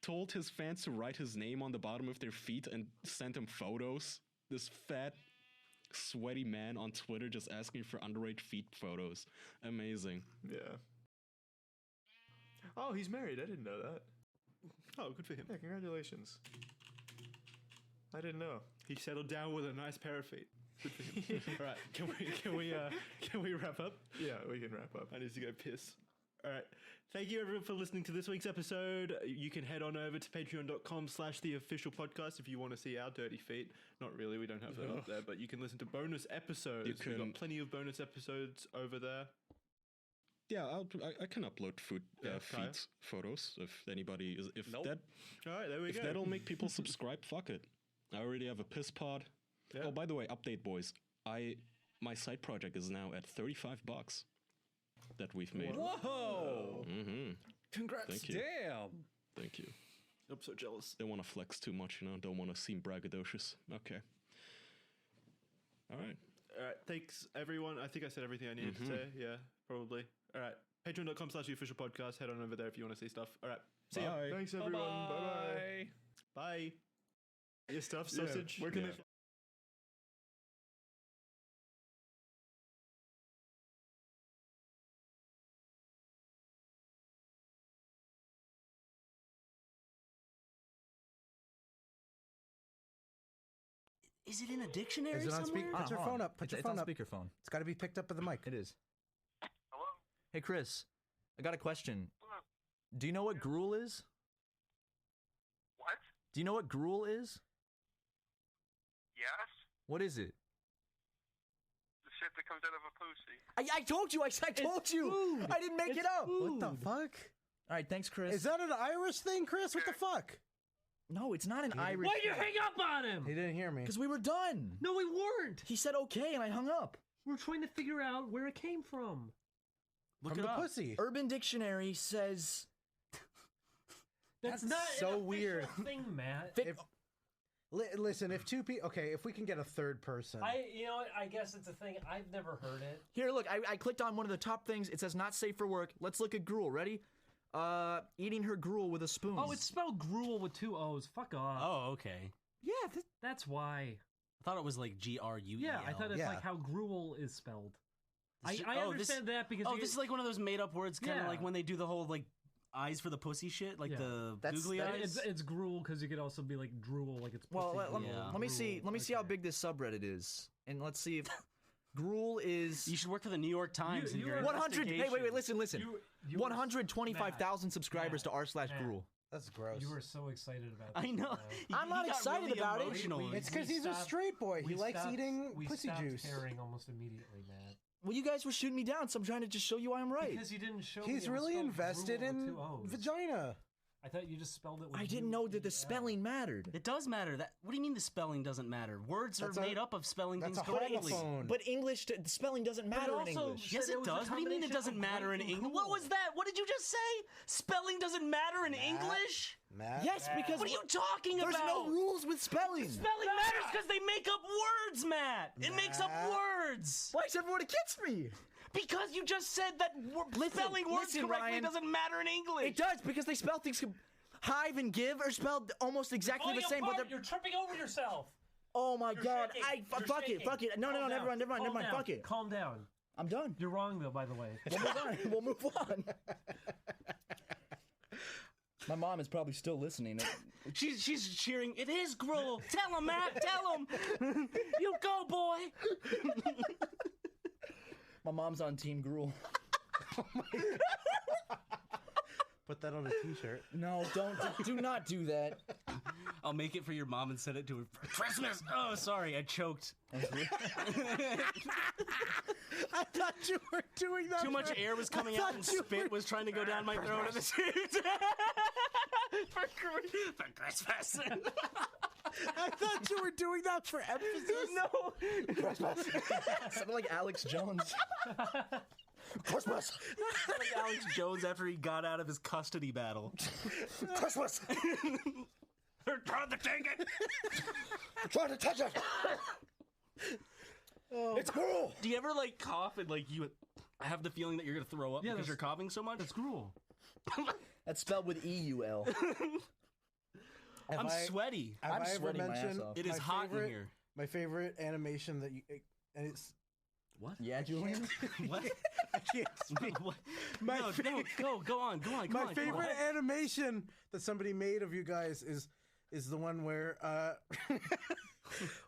told his fans to write his name on the bottom of their feet and sent him photos. This fat, sweaty man on Twitter just asking for underage feet photos. Amazing. Yeah. Oh, he's married. I didn't know that. Oh, good for him. Yeah, congratulations. I didn't know. He settled down with a nice pair of feet. Good for him. All right, can we wrap up? Yeah, we can wrap up. I need to go piss. All right. Thank you everyone for listening to this week's episode. You can head on over to patreon.com/theofficialpodcast if you want to see our dirty feet. Not really, we don't have them up there, but you can listen to bonus episodes. We've got plenty of bonus episodes over there. Yeah, I can upload feet Kaya? photos if anybody is. If Nope. that All right, there we if go. that'll make people subscribe, fuck it. I already have a piss pod. Yeah. Oh, by the way, update boys. My side project is now at $35 that we've made. Whoa! Mm-hmm. Congrats. Thank you. Damn! Thank you. I'm so jealous. Don't want to flex too much, Don't want to seem braggadocious. Okay. All right. All right, thanks everyone. I think I said everything I needed to say. Yeah, probably. All right, patreon.com/theofficialpodcast. Head on over there if you want to see stuff. All right, see ya. Bye. Thanks, everyone. Bye-bye. Bye. Your stuff, Yeah, sausage. where can Yeah. they Is it in a dictionary Is it on somewhere? speaker? Put your phone up. Put your phone up. It's on speakerphone. It's got to be picked up with the mic. It is. Hello? Hey, Chris, I got a question. Do you know what gruel is? What? Do you know what gruel is? Yes? What is it? The shit that comes out of a pussy. I told you. I told you. Food. I didn't make it up. What the fuck? All right, thanks, Chris. Is that an Irish thing, Chris? What the fuck? No, it's not an Irish. Why'd you hang up on him? He didn't hear me. Because we were done. No, we weren't. He said okay, and I hung up. We're trying to figure out where it came from. From the pussy. Urban Dictionary says. That's That's not so an official weird. thing, Matt. Listen, if two people, okay, if we can get a third person. You know what? I guess it's a thing. I've never heard it. Here, look. I clicked on one of the top things. It says not safe for work. Let's look at gruel. Ready? Eating her gruel with a spoon. Oh, it's spelled gruel with 2 O's. Fuck off. Oh, okay. Yeah, that's why. I thought it was like GRUEL. Yeah, I thought it's like how gruel is spelled. I understand that because this is like one of those made up words, kind of Yeah. like when they do the whole like eyes for the pussy shit, like the googly eyes. It's gruel because you could also be like drool, like it's. Well, pussy. let me see. Let me see how big this subreddit is, and let's see if gruel is. You should work for the New York Times. You- in your 100. Hey, wait, listen. You 125,000 subscribers to r/gruel. That's gross. You were so excited about that. I know. I'm not excited about it. It's because he's a straight boy. He likes eating pussy juice. We stopped caring almost immediately, Matt. Well, you guys were shooting me down, so I'm trying to just show you why I'm right. Because you didn't show He's me. really invested in vagina. I thought you just spelled it with I didn't know that the spelling mattered. It does matter. What do you mean the spelling doesn't matter? Words are made up of spelling things correctly. But English, the spelling doesn't matter in English. Yes, it does. What do you mean it doesn't matter in English? What was that? What did you just say? Spelling doesn't matter in English? Yes, because what are you talking about? There's no rules with spelling. Spelling matters because they make up words, Matt. It makes up words. Why is everyone against me? Because you just said that spelling words correctly Ryan, doesn't matter in English. It does because they spell things. Hive and give are spelled almost exactly the same, but you're tripping over yourself. Oh my god! Shaking. Fuck it! No, never mind. Fuck it. Calm down. I'm done. You're wrong though, by the way. We'll move on. My mom is probably still listening. She's cheering. It is gruel. Tell him, Matt. Tell him. You go, boy. My mom's on Team Gruel. Oh my god. Put that on a t-shirt. No, do not do that. I'll make it for your mom and send it to her for Christmas. Oh, sorry, I choked. I thought you were doing that. Too much air was coming out and spit was trying to go down my throat at the same time. for Christmas. I thought you were doing that for emphasis. No. Christmas. Something like Alex Jones. Christmas. Like Alex Jones after he got out of his custody battle. Christmas. They're trying to take it. They're trying to touch it. It's gruel. Do you ever like cough and like you have the feeling that you're gonna throw up because you're coughing so much? It's gruel. That's spelled with E-U-L. I'm sweaty. Have I ever mentioned it is hot in here? My favorite animation that you and it's what? Yeah, Julian. What? I can't speak. No, go on. My favorite animation that somebody made of you guys is the one where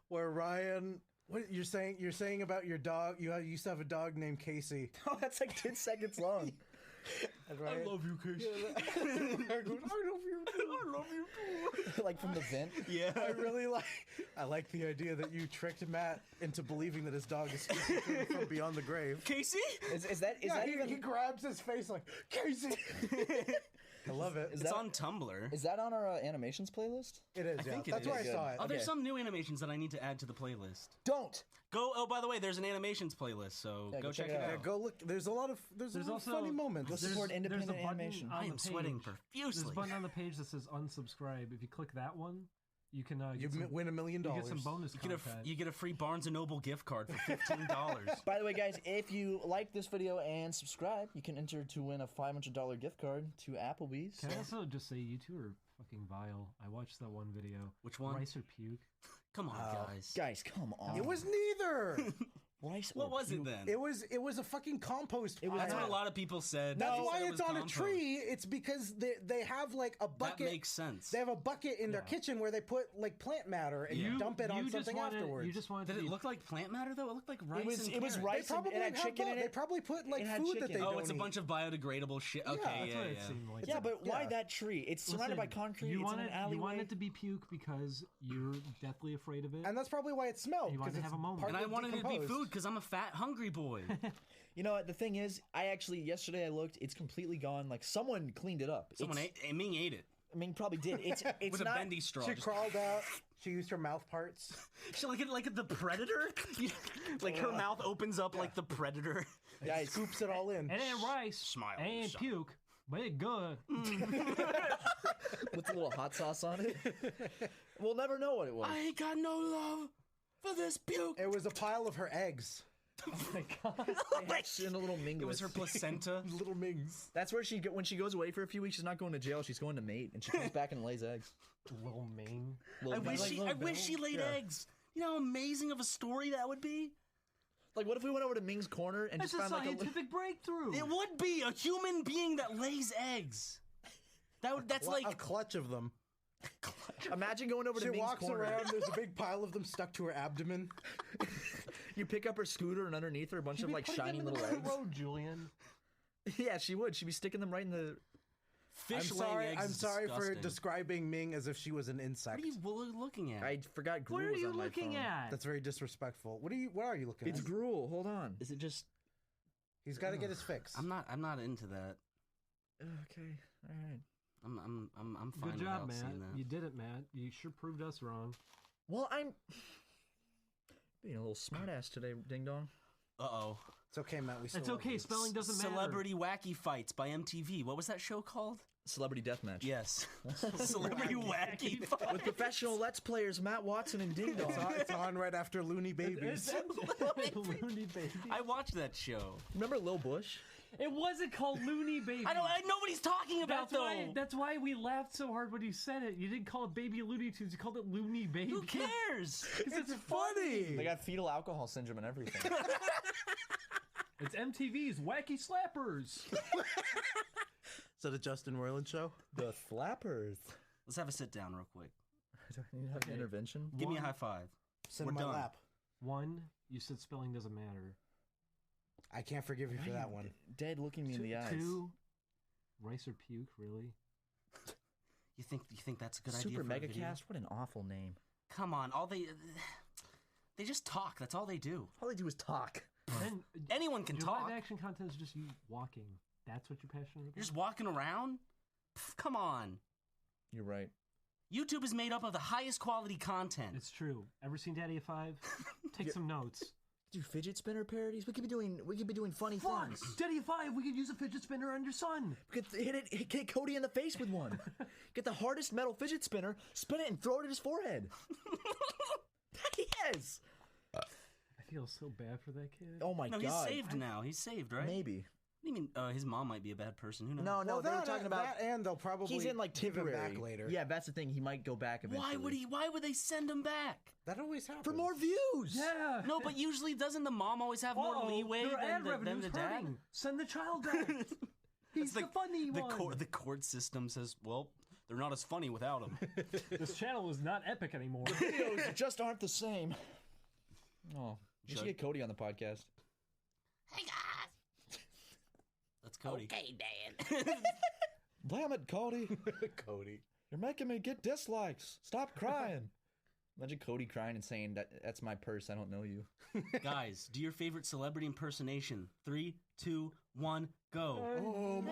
where Ryan. What you're saying about your dog? You used to have a dog named Casey. Oh, that's like 10 seconds long. Right? I love you, Casey. I love you too. Like from the vent. Yeah. I like the idea that you tricked Matt into believing that his dog is speaking to him from beyond the grave. Casey? Is that even? He grabs his face like Casey. I love it. It's on Tumblr. Is that on our animations playlist? It is. I think That's where I saw it. Oh, there's some new animations that I need to add to the playlist. Don't go. Oh, by the way, there's an animations playlist, so go check it out. Yeah, go look. There's also funny moments. Let's support independent animation. I am sweating profusely. There's a button on the page that says unsubscribe. If you click that one, you can win $1 million. You get some bonus content. You get a free Barnes & Noble gift card for $15. By the way, guys, if you like this video and subscribe, you can enter to win a $500 gift card to Applebee's. Can I also just say you two are fucking vile? I watched that one video. Which one? Rice or puke? Come on, guys. Guys, come on. It was neither. Rice. What was it then? It was a fucking compost pile. That's what a lot of people said. That's They why said it it's was on compost. a tree. It's because they have like a bucket. That makes sense. They have a bucket in their kitchen where they put like plant matter and you dump it on something afterwards. You just wanted Did it look like plant matter though? It looked like rice. It was carrots. rice. They probably and it had have chicken in both. it. They probably put like It had food that chicken. they Oh, don't it's a eat. bunch of biodegradable shit. Okay, That's yeah, what it yeah. seemed like. Yeah, but why yeah. that tree? It's surrounded by concrete. You It's want in it. an alleyway. You want it to be puke because you're deathly afraid of it. And that's probably why it smelled. You wanted to it's have a moment. partly And I wanted it to be decomposed. food because I'm a fat, hungry boy. You know what? The thing is, yesterday I looked. It's completely gone. Like someone cleaned it up. Someone Ming ate it. I mean, probably did. It's with not, a bendy straw. She Just- crawled out. She used her mouth parts. She like the predator. Like her mouth opens up like the predator. Yeah, it scoops it all in. It ain't rice. Smile, It ain't son. puke, but it good. with a little hot sauce on it. We'll never know what it was. I ain't got no love for this puke. It was a pile of her eggs. Oh my god. They hatched in a little mingus. It was her placenta. Little mings. That's where when she goes away for a few weeks. She's not going to jail. She's going to mate, and she comes back and lays eggs. Little Ming. I wish she laid eggs. You know how amazing of a story that would be? Like, what if we went over to Ming's corner and That's just a found like scientific breakthrough. It would be a human being that lays eggs. That's like a clutch of them. Imagine going over to She Ming's walks corner. around. There's a big pile of them stuck to her abdomen. You pick up her scooter and underneath her a bunch of like shiny little eggs. Road, Julian. Yeah, she would. She'd be sticking them right in the. fish laying eggs. I'm is sorry for disgusting. describing Ming as if she was an insect. What are you looking at? I forgot Gruel What are was you on my looking phone. at? That's very disrespectful. What are you looking It's at? Gruel. Hold on. Is it just? He's got to get his fix. I'm not into that. Okay. All right. I'm fine Good job, without Matt. seeing that. You did it, Matt. You sure proved us wrong. Well, I'm being a little smartass today, Ding Dong. Uh-oh. It's okay, Matt. We still It's love okay. you. Spelling doesn't matter. Celebrity Wacky Fights by MTV. What was that show called? Celebrity Deathmatch. Yes. Celebrity Wacky Fights. With professional Let's Players Matt Watson and Ding Dong. It's on right after Looney Babies. Looney Baby. I watched that show. Remember Lil Bush? It wasn't called Looney Baby. I know what he's talking about, That's why we laughed so hard when you said it. You didn't call it Baby Looney Tunes. You called it Looney Baby. Who cares? Because it's funny. They got fetal alcohol syndrome and everything. It's MTV's Wacky Slappers. Is that a Justin Roiland show? The Flappers. Let's have a sit down real quick. Do I need to have an intervention? Give me a high five. Sit We're in my done. lap. One, you said spelling doesn't matter. I can't forgive you for that one. Dead looking me in the eyes. Two, rice or puke, really? You think that's a good idea Super for a Mega video? Cast? What an awful name. Come on, they just talk. That's all they do. All they do is talk. Then Anyone can your talk. live action content is just you walking. That's what you're passionate about? You're just walking around? Pff, come on. You're right. YouTube is made up of the highest quality content. It's true. Ever seen Daddy of Five? Take some notes. Do fidget spinner parodies? We could be doing funny Fuck! things. Daddy of Five, we could use a fidget spinner on your son. We could hit Cody in the face with one. Get the hardest metal fidget spinner, spin it, and throw it at his forehead. Yes. I feel so bad for that kid. Oh my No, god. he's saved now. He's saved, right? Maybe. What do you mean? His mom might be a bad person. Who knows? No, Well, they were that- talking about that, and they'll probably he's in like give him temporary. back later. Yeah, that's the thing. He might go back eventually. Why would they send him back? That always happens. For more views. Yeah. No, but usually doesn't the mom always have more Uh-oh, leeway their ad than revenue's the dad? hurting. Send the child back. He's the funny one. The court system says, well, they're not as funny without him. This channel is not epic anymore. Videos just aren't the same. Oh, you should get Cody on the podcast. Hey guys, that's Cody. Okay, Dan. Damn it, Cody. Cody. You're making me get dislikes. Stop crying. Imagine Cody crying and saying that's my purse. I don't know you. Guys, do your favorite celebrity impersonation. 3, 2, 1, go. Oh, I'm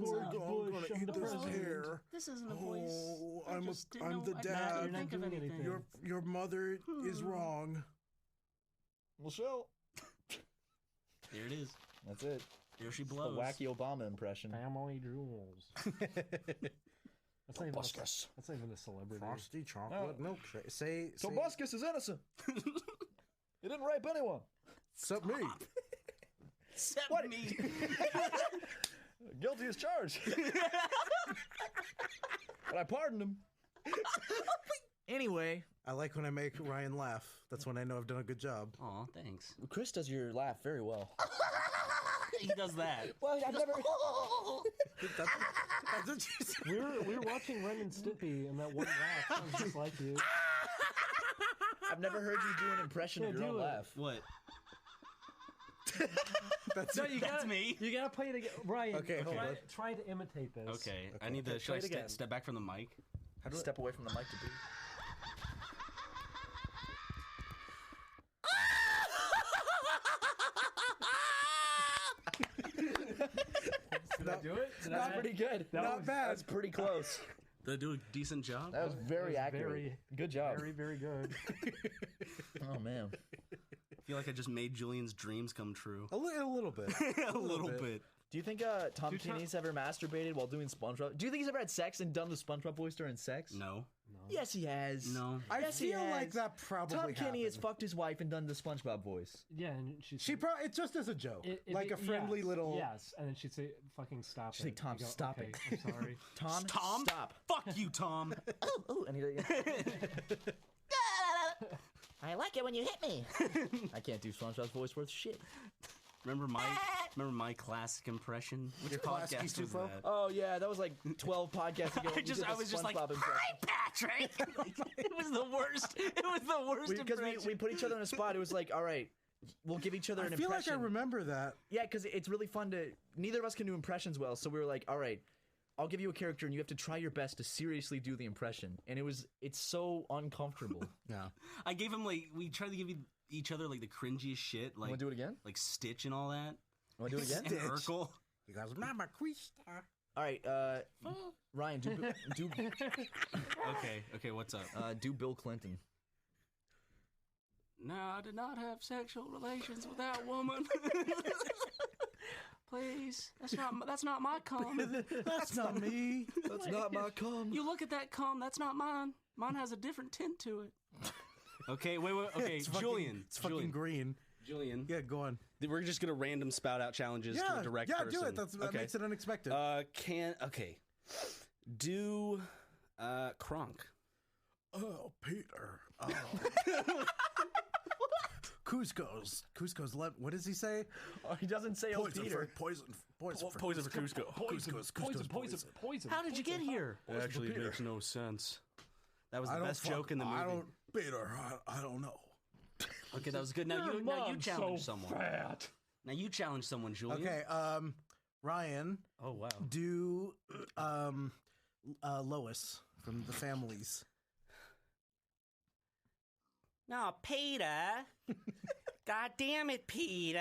Lord Bush. I'm the president. This isn't a voice. Oh, I I'm just didn't the know- I dad. You're not think of doing anything. anything. Your mother is wrong. Michelle. There it is. That's it. There she The blows. wacky Obama impression. Family jewels. That's not even Tobuscus. that's not even a celebrity. Frosty chocolate milkshake. Say Tobuscus is innocent. He didn't rape anyone. except me. Except What? me. Guilty as charged. But I pardoned him. Anyway, I like when I make Ryan laugh. That's when I know I've done a good job. Aw, thanks. Chris does your laugh very well. He does that. Well, I've never. That's what you said. We were watching Ren and Stimpy, and that one laugh sounds just like you. I've never heard you do an impression of your own laugh. What? That's me. You gotta play it again, Ryan. Okay, hold on. Try to imitate this. Okay, I need to. Should I step back from the mic? How do I step away from the mic to do? Did I do it? That's pretty good. Not bad. That's pretty close. Did I do a decent job? That was very accurate. Good job. Very, very good. Oh man. I feel like I just made Julian's dreams come true. A little bit. A little bit. Do you think Tom Kenny's ever masturbated while doing SpongeBob? Do you think he's ever had sex and done the SpongeBob voice during sex? No. Yes, he has. No. I Yes, feel he has. like that probably Tom Kenny has happened. fucked his wife and done the SpongeBob voice. Yeah, and She probably it's just as a joke, like a yes, friendly little. Yes, and then she'd say, "Fucking stop She'd say, it." "Tom, You go, stop "Okay, it." I'm sorry. Tom, stop. Fuck you, Tom. Oh, and he. I like it when you hit me. I can't do SpongeBob's voice worth shit. Remember my classic impression? Which classic podcast was Stufo? that? Oh yeah, that was like 12 podcasts ago. I was just like, hi, Patrick. It was the worst. It was the worst Because impression. we put each other in a spot. It was like, all right, we'll give each other an I feel impression. like I remember that. Yeah, because it's really fun to. Neither of us can do impressions well, so we were like, all right, I'll give you a character, and you have to try your best to seriously do the impression. And it's so uncomfortable. Yeah. I gave him we tried to give each other like the cringiest shit. Like, Want to do it again? Like Stitch and all that. Want to do it again? And Urkel. You guys, Mama Krista. All right, Ryan, do Okay, what's up? do Bill Clinton. No, I did not have sexual relations with that woman. Please, that's not my cum. That's not me. That's not my cum. You look at that cum, that's not mine. Mine has a different tint to it. Okay, wait. Okay, Julian. It's fucking green. Julian. Yeah, go on. We're just gonna random spout out challenges to a direct person. Yeah, do it. That makes it unexpected. Do Kronk. Oh, Peter. Oh. Cusco's what does he say? Oh, he doesn't say Poison Peter. Poison for Cusco. Poison. How did you get here? It actually makes no sense. That was the best joke in the movie. Peter, I don't know. Okay, that was good. Now you challenge someone. Fat. Now you challenge someone, Julian. Okay, Ryan. Oh wow. Do Lois from The Families. No, Peter. God damn it, Peter.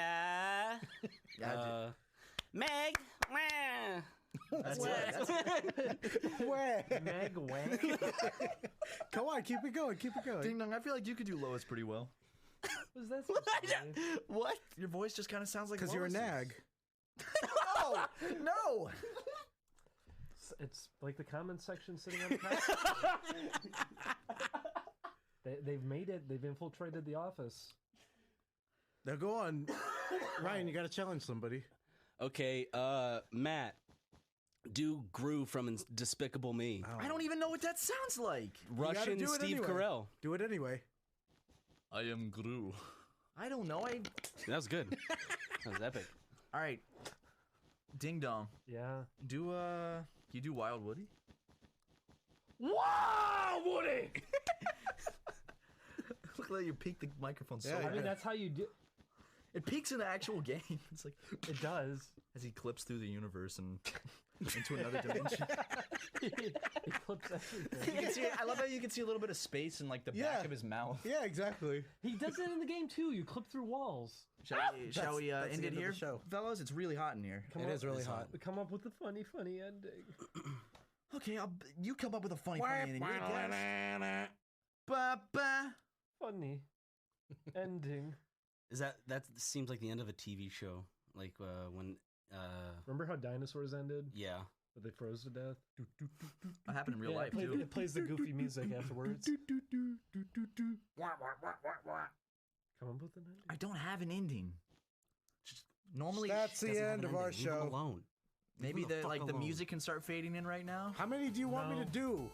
Meg. That's it. Meg Wang. Come on, keep it going. Ding dong, I feel like you could do Lois pretty well. Was that supposed to be? What? Your voice just kind of sounds like Because you're a Lois's. nag. No. It's like the comment section sitting on the couch. They've made it. They've infiltrated the office. Now go on. Ryan, you got to challenge somebody. Okay, Matt. Do Gru from Despicable Me. I don't even know what that sounds like. Russian do it Steve anyway. Carell. Do it anyway. I am Gru. I don't know. That was good. That was epic. All right. Ding dong. Yeah. Do you do Wild Woody? Wow, Woody! Look like you peeked the microphone so Yeah, I hard. mean, that's how you do. It peaks in the actual game. It's like It does. as he clips through the universe and into another dimension. It clips everything. You can see. I love how you can see a little bit of space in like the back of his mouth. Yeah, exactly. He does it in the game too. You clip through walls. Shall we that's end the it end of here, the show. fellas? It's really hot in here. It is really hot. Come up with a funny ending. Okay, you come up with a funny ending. Ba-ba. Funny ending. Is that seems like the end of a TV show? Like when Remember how dinosaurs ended? yeah. But they froze to death. That happened in real life too. It plays the goofy music afterwards. Come up with an ending. I don't have an ending. Normally, That's the Doesn't have end an of our ending. Leave him show. alone. maybe Leave him the fuck the alone. music can start fading in right now. How many do you want me to do?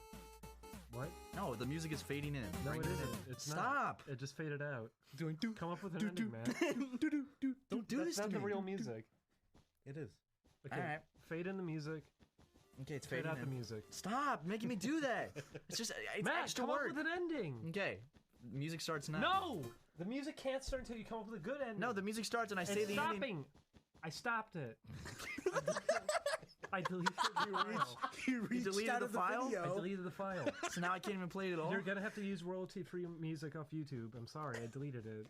What? No, the music is fading in. No, Bring it in. isn't. It's Stop. not. It just faded out. Doing do. Come up with an ending, man. Don't do this That's to not the me. real music. It is. Okay, All right. fade in the music. Okay, it's Fade fading out in. the music. Stop making me do that. It's just it's Matt, extra come work. up with an ending. Okay, music starts now. No, the music can't start until you come up with a good ending. No, the music starts and I say it's the stopping. ending. I stopped it. I deleted the file. You reached deleted out the of the file? video. I deleted the file. So now I can't even play it at all. You're gonna have to use royalty-free music off YouTube. I'm sorry, I deleted it.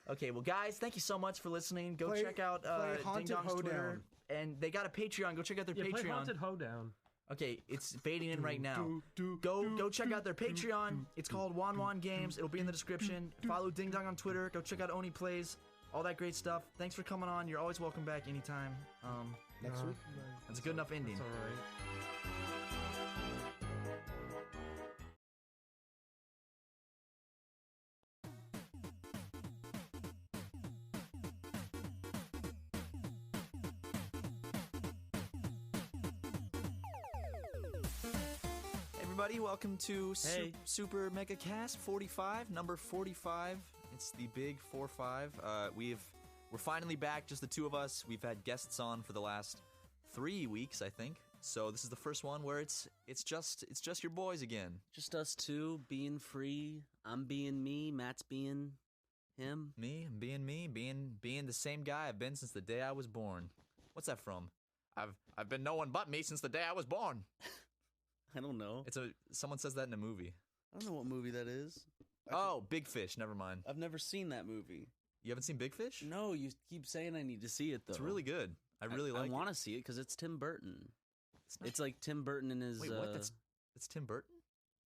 Okay, well, guys, thank you so much for listening. Go Play- check out play Ding Haunted Dong's Twitter, Hoedown. and they got a Patreon. Go check out their Yeah, play Patreon. Haunted Hoedown. Okay, it's fading in right now. Go check out their Patreon. It's called Wan Games. It'll be in the description. Follow Ding Dong on Twitter. Go check out Oni Plays. All that great stuff. Thanks for coming on. You're always welcome back anytime. Next week. That's a good enough ending. That's all right. Everybody, welcome to Hey. Super Mega Cast 45, number 45. It's the big 4-5. We're finally back, just the two of us. We've had guests on for the last 3 weeks, I think. So this is the first one where it's just your boys again. Just us two being free. I'm being me. Matt's being him. I'm being the same guy I've been since the day I was born. What's that from? I've been no one but me since the day I was born. I don't know. Someone says that in a movie. I don't know what movie that is. Oh, Big Fish. Never mind. I've never seen that movie. You haven't seen Big Fish? No, you keep saying I need to see it though. It's really good. I really like it. I want to see it because it's Tim Burton. It's like Tim Burton and his. Wait, what? That's Tim Burton?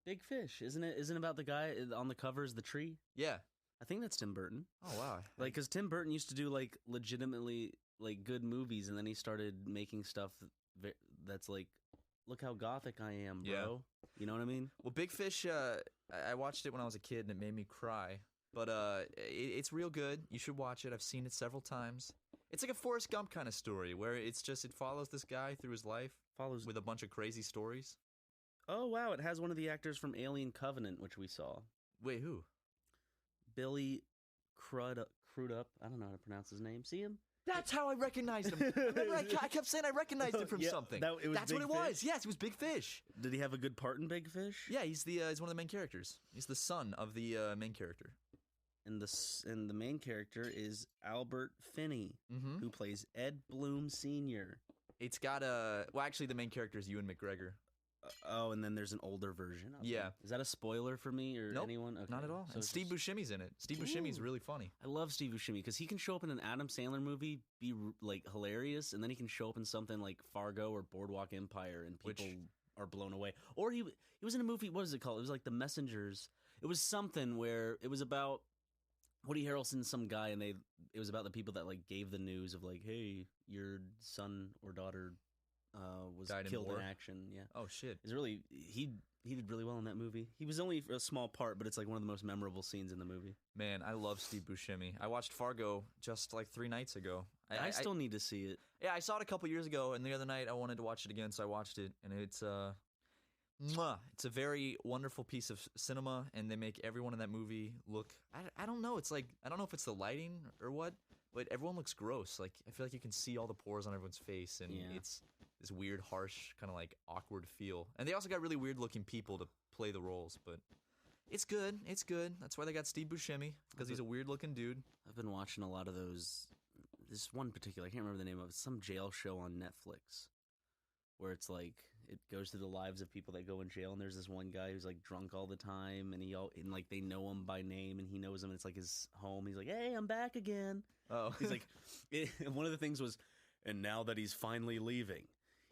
Big Fish, isn't it? Isn't it about the guy on the cover is the tree? Yeah. I think that's Tim Burton. Oh wow. Like, because Tim Burton used to do like legitimately like good movies, and then he started making stuff that's like, look how gothic I am, bro. Yeah. You know what I mean? Well, Big Fish, I watched it when I was a kid and it made me cry. But it's real good. You should watch it. I've seen it several times. It's like a Forrest Gump kind of story where it follows this guy through his life with a bunch of crazy stories. Oh wow, it has one of the actors from Alien Covenant, which we saw. Wait, who? Billy Crudup. I don't know how to pronounce his name. See him? That's how I recognized him. Remember, I kept saying I recognized him from something. That's what it was. Yes, he was Big Fish. Did he have a good part in Big Fish? Yeah, he's one of the main characters. He's the son of the main character. And the main character is Albert Finney, who plays Ed Bloom Sr. It's got actually the main character is Ewan McGregor. And then there's an older version. Okay. Yeah. Is that a spoiler for me or Nope, anyone? Okay. Not at all. So And Steve Buscemi's in it. Steve Buscemi's really funny. I love Steve Buscemi because he can show up in an Adam Sandler movie, be like hilarious, and then he can show up in something like Fargo or Boardwalk Empire, and people are blown away. Or he was in a movie. What is it called? It was like The Messengers. It was something where it was about Woody Harrelson, some guy, and it was about the people that like gave the news of like, hey, your son or daughter was Died killed in war. action. Yeah. Oh shit. It's really he did really well in that movie. He was only a small part, but it's like one of the most memorable scenes in the movie. Man, I love Steve Buscemi. I watched Fargo just like 3 nights ago. I still need to see it. Yeah, I saw it a couple years ago, and the other night I wanted to watch it again, so I watched it, and it's a very wonderful piece of cinema, and they make everyone in that movie look. I don't know. It's like I don't know if it's the lighting or what, but everyone looks gross. Like I feel like you can see all the pores on everyone's face, and it's this weird, harsh, kind of like awkward feel. And they also got really weird looking people to play the roles, but it's good. It's good. That's why they got Steve Buscemi, because he's a weird looking dude. I've been watching a lot of those. This one particular, I can't remember the name of it. Some jail show on Netflix, where it's like it goes through the lives of people that go in jail, and there's this one guy who's like drunk all the time, and and like they know him by name, and he knows him, and it's like his home. He's like, "Hey, I'm back again." Oh, he's like, and one of the things was, and now that he's finally leaving,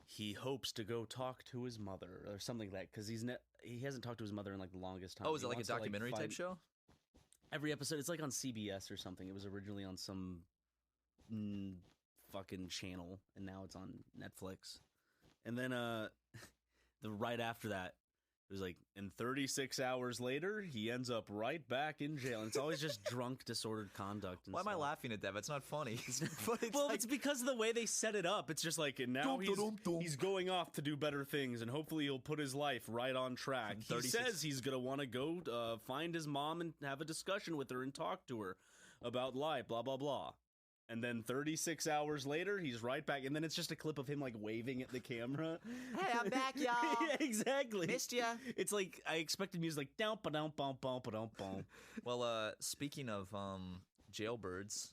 he hopes to go talk to his mother or something like that, because he hasn't talked to his mother in like the longest time. Oh, is it like a documentary type show? Every episode, it's like on CBS or something. It was originally on some fucking channel, and now it's on Netflix. And then right after that, It was like, and 36 hours later, he ends up right back in jail. And it's always just drunk, disordered conduct. And Why am I stuff. laughing at that? That's not funny. It's because of the way they set it up. It's just like, and now he's going off to do better things, and hopefully he'll put his life right on track. He says he's going to want to go find his mom and have a discussion with her and talk to her about life, blah, blah, blah. And then 36 hours later, he's right back. And then it's just a clip of him, like, waving at the camera. Hey, I'm back, y'all. Yeah, exactly. Missed ya. It's like, I expected music like, down, ba-dum, bum, bum, ba-dum, bum. Well, speaking of jailbirds,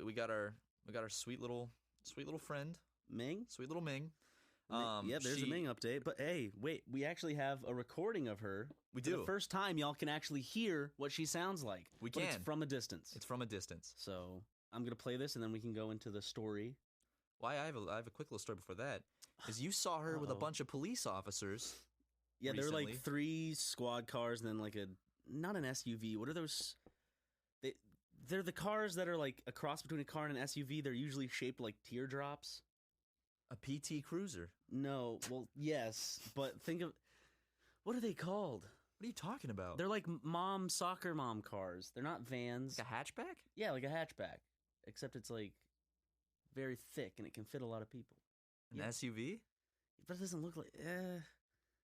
we got our sweet little friend Ming. Sweet little Ming. There's a Ming update. But hey, wait, we actually have a recording of her. We do. For the first time, y'all can actually hear what she sounds like. We can. It's from a distance. It's from a distance. So I'm gonna play this, and then we can go into the story. Why I have a quick little story before that. Is you saw her with a bunch of police officers. Yeah, recently. there were like 3 squad cars, and then like not an SUV. What are those? They're the cars that are like a cross between a car and an SUV. They're usually shaped like teardrops. A PT Cruiser. No, well, yes, but think of what are they called? What are you talking about? They're like soccer mom cars. They're not vans. Like a hatchback? Yeah, like a hatchback, except it's like very thick and it can fit a lot of people. An SUV? But it doesn't look like.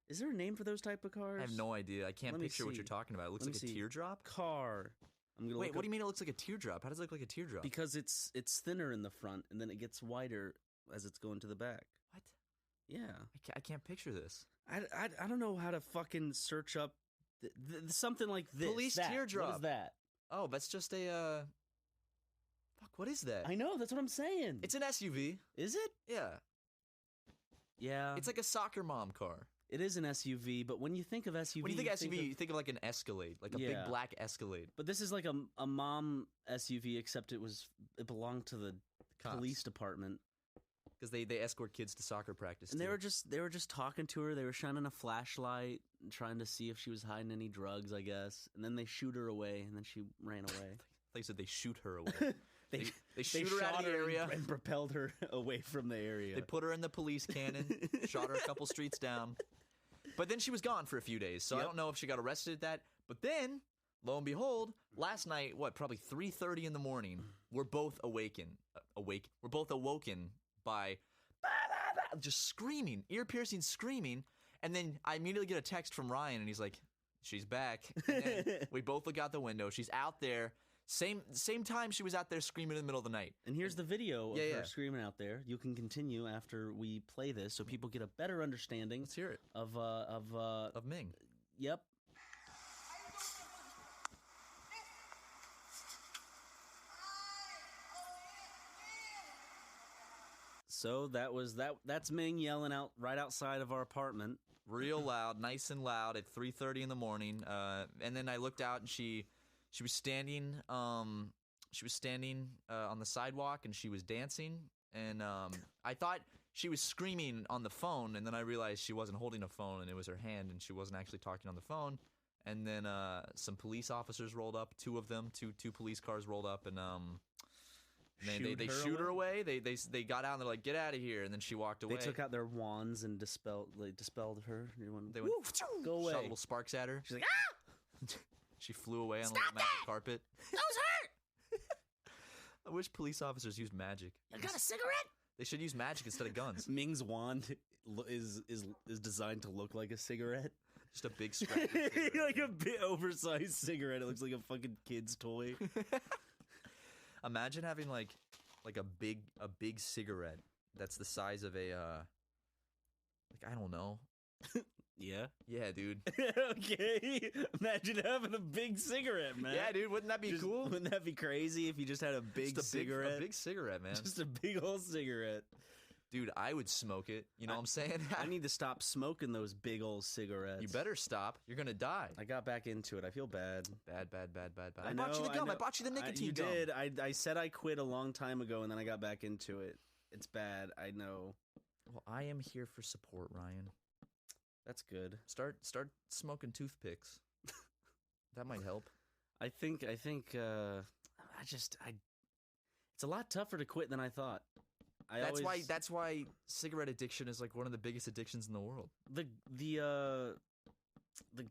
Is there a name for those type of cars? I have no idea. I can't picture what you're talking about. It looks like a teardrop. Car. Wait, what do you mean it looks like a teardrop? How does it look like a teardrop? Because it's thinner in the front and then it gets wider as it's going to the back. What? Yeah. I can't picture this. I don't know how to fucking search up something like this. Police teardrop. What is that? Oh, that's just a. Fuck, what is that? I know, that's what I'm saying. It's an SUV. Is it? Yeah. Yeah. It's like a soccer mom car. It is an SUV, but when you think of SUV... When you think SUV, you think of like an Escalade, like a big black Escalade. But this is like a mom SUV, except it belonged to the police department. Because they escort kids to soccer practice. And they were just talking to her. They were shining a flashlight and trying to see if she was hiding any drugs, I guess. And then they shoot her away, and then she ran away. They said they shoot her away. They shoot her out of the area and propelled her away from the area. They put her in the police cannon, shot her a couple streets down. But then she was gone for a few days, so I don't know if she got arrested at that. But then, lo and behold, last night, probably 3:30 in the morning, we're both awoken by just screaming, ear-piercing screaming, and then I immediately get a text from Ryan, and he's like, she's back. And then we both look out the window. She's out there. Same time she was out there screaming in the middle of the night. And here's the video of her screaming out there. You can continue after we play this so people get a better understanding. Let's hear it. Of Ming. Yep. So that's Ming yelling out right outside of our apartment. Real loud, nice and loud at 3:30 in the morning. And then I looked out and she was standing on the sidewalk and she was dancing, and I thought she was screaming on the phone, and then I realized she wasn't holding a phone and it was her hand and she wasn't actually talking on the phone. And then some police officers rolled up, 2 of them, two police cars rolled up, and they shoot her away. They got out and they're like, get out of here, and then she walked away. They took out their wands and dispelled her. They went, go away. Shot little sparks at her. She's like, ah! She flew away on the little magic carpet. That was hurt! I wish police officers used magic. You got a cigarette? They should use magic instead of guns. Ming's wand is designed to look like a cigarette. Just a big scratch. Like a big oversized cigarette. It looks like a fucking kid's toy. Imagine having like a big cigarette that's the size of a I don't know. Yeah? Yeah, dude. Okay. Imagine having a big cigarette, man. Yeah, dude. Wouldn't that be cool? Wouldn't that be crazy if you just had a big cigarette? A big cigarette, man. Just a big old cigarette. Dude, I would smoke it. You know what I'm saying? I need to stop smoking those big old cigarettes. You better stop. You're going to die. I got back into it. I feel bad. Bad. I bought you the gum. I bought you the nicotine gum. You did. I said I quit a long time ago, and then I got back into it. It's bad. I know. Well, I am here for support, Ryan. That's good. Start smoking toothpicks. That might help. I think it's a lot tougher to quit than I thought. That's why cigarette addiction is like one of the biggest addictions in the world. The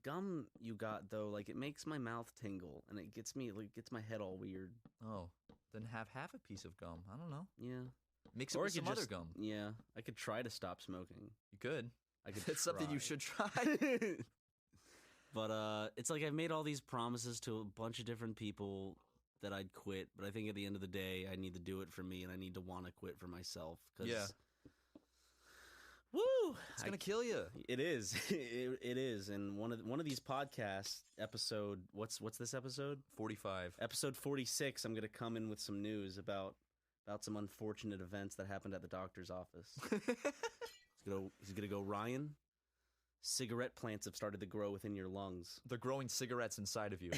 gum you got though, like it makes my mouth tingle and it gets my head all weird. Oh, then have half a piece of gum. I don't know. Yeah. Mix it with some other gum. Yeah, I could try to stop smoking. You could. It's It's something you should try. But it's like I've made all these promises to a bunch of different people that I'd quit, but I think at the end of the day, I need to do it for me, and I need to want to quit for myself. Yeah. Woo! It's gonna kill you. It is. It is. And one of these podcasts, episode what's this episode? 45. Episode 46. I'm gonna come in with some news about some unfortunate events that happened at the doctor's office. He's gonna go, Ryan. Cigarette plants have started to grow within your lungs. They're growing cigarettes inside of you.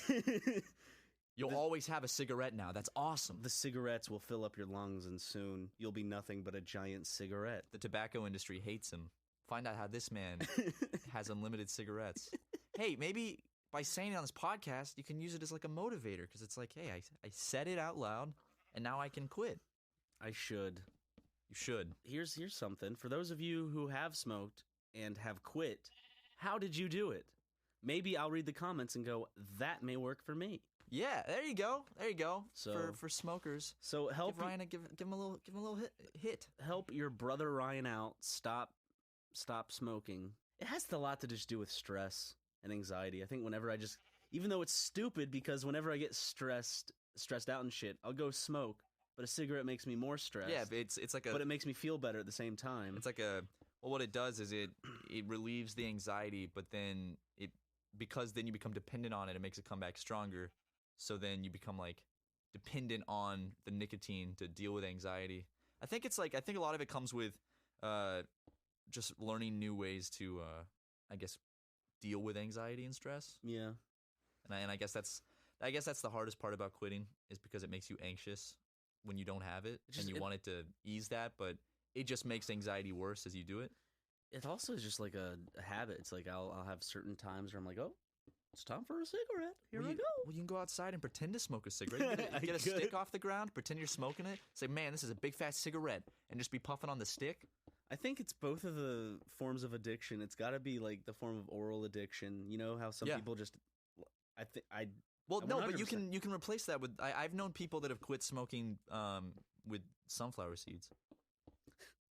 You'll always have a cigarette now. That's awesome. The cigarettes will fill up your lungs, and soon you'll be nothing but a giant cigarette. The tobacco industry hates him. Find out how this man has unlimited cigarettes. Hey, maybe by saying it on this podcast, you can use it as like a motivator, because it's like, hey, I said it out loud, and now I can quit. I should. You should. Here's something. For those of you who have smoked and have quit, how did you do it? Maybe I'll read the comments and go, that may work for me. Yeah, there you go. There you go. So, for smokers. So help give Ryan give him a little hit. Help your brother Ryan out. Stop smoking. It has a lot to just do with stress and anxiety. I think whenever I just, even though it's stupid, because whenever I get stressed out and shit, I'll go smoke. But a cigarette makes me more stressed. Yeah, but it's like but it makes me feel better at the same time. It's like what it does is it relieves the anxiety, but then because then you become dependent on it, it makes it come back stronger. So then you become like dependent on the nicotine to deal with anxiety. I think a lot of it comes with just learning new ways to I guess deal with anxiety and stress. Yeah. And I guess that's the hardest part about quitting, is because it makes you anxious when you don't have it, and you want it to ease that, but it just makes anxiety worse as you do it. It also is just like a habit. It's like I'll have certain times where I'm like, oh, it's time for a cigarette. Here I go. Well, you can go outside and pretend to smoke a cigarette. Get a stick off the ground, pretend you're smoking it. Say, man, this is a big fat cigarette, and just be puffing on the stick. I think it's both of the forms of addiction. It's got to be like the form of oral addiction. You know how some people just. Well, no, but you can replace that with. I've known people that have quit smoking with sunflower seeds.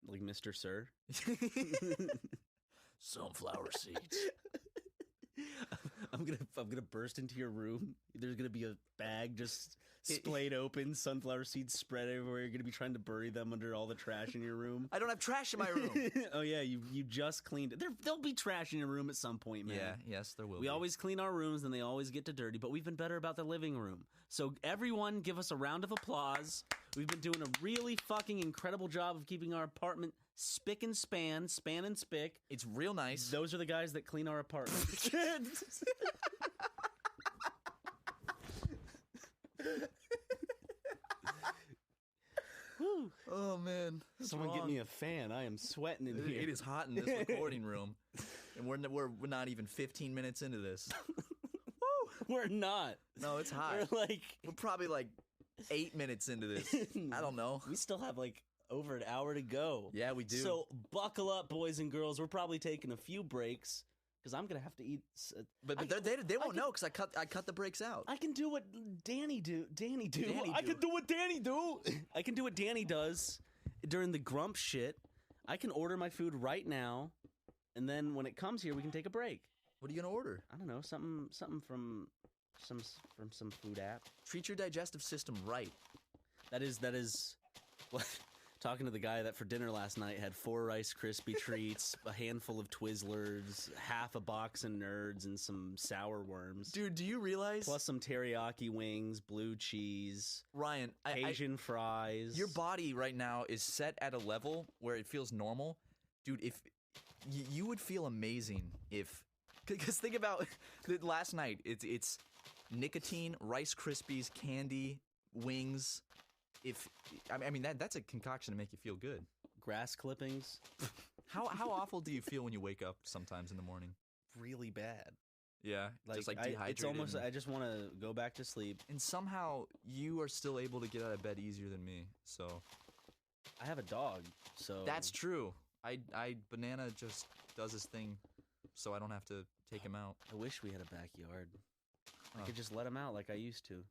Like Mr. Sir. Sunflower seeds. I'm gonna burst into your room. There's gonna be a bag just splayed open, sunflower seeds spread everywhere. You're gonna be trying to bury them under all the trash in your room. I don't have trash in my room. Oh yeah, you just cleaned it. There'll be trash in your room at some point, man. Yeah, yes, there will. We always clean our rooms, and they always get to dirty. But we've been better about the living room. So everyone, give us a round of applause. We've been doing a really fucking incredible job of keeping our apartment spick and span and spick. It's real nice. Those are the guys that clean our apartment. Oh man! Someone get me a fan. I am sweating in here. It is hot in this recording room, and we're not even 15 minutes into this. We're not. No, it's hot. We're probably like 8 minutes into this. I don't know. We still have like over an hour to go. Yeah, we do. So buckle up, boys and girls. We're probably taking a few breaks because I'm gonna have to eat. But they won't know because I cut the breaks out. I can do what Danny do. I can do what Danny do. I can do what Danny does during the grump shit. I can order my food right now, and then when it comes here, we can take a break. What are you gonna order? I don't know, something from some food app. Treat your digestive system right. That is. Talking to the guy that for dinner last night had 4 Rice Krispie treats, a handful of Twizzlers, half a box of Nerds, and some sour worms. Dude, do you realize? Plus some teriyaki wings, blue cheese, Ryan, Asian fries. Your body right now is set at a level where it feels normal. Dude, if you would feel amazing because think about last night. It's nicotine, Rice Krispies, candy, wings. That's a concoction to make you feel good. Grass clippings. How awful do you feel when you wake up sometimes in the morning? Really bad. Yeah, just dehydrated. It's almost. I just want to go back to sleep. And somehow you are still able to get out of bed easier than me. So I have a dog, so That's true. Banana just does his thing, so I don't have to take him out. I wish we had a backyard. I could just let him out like I used to.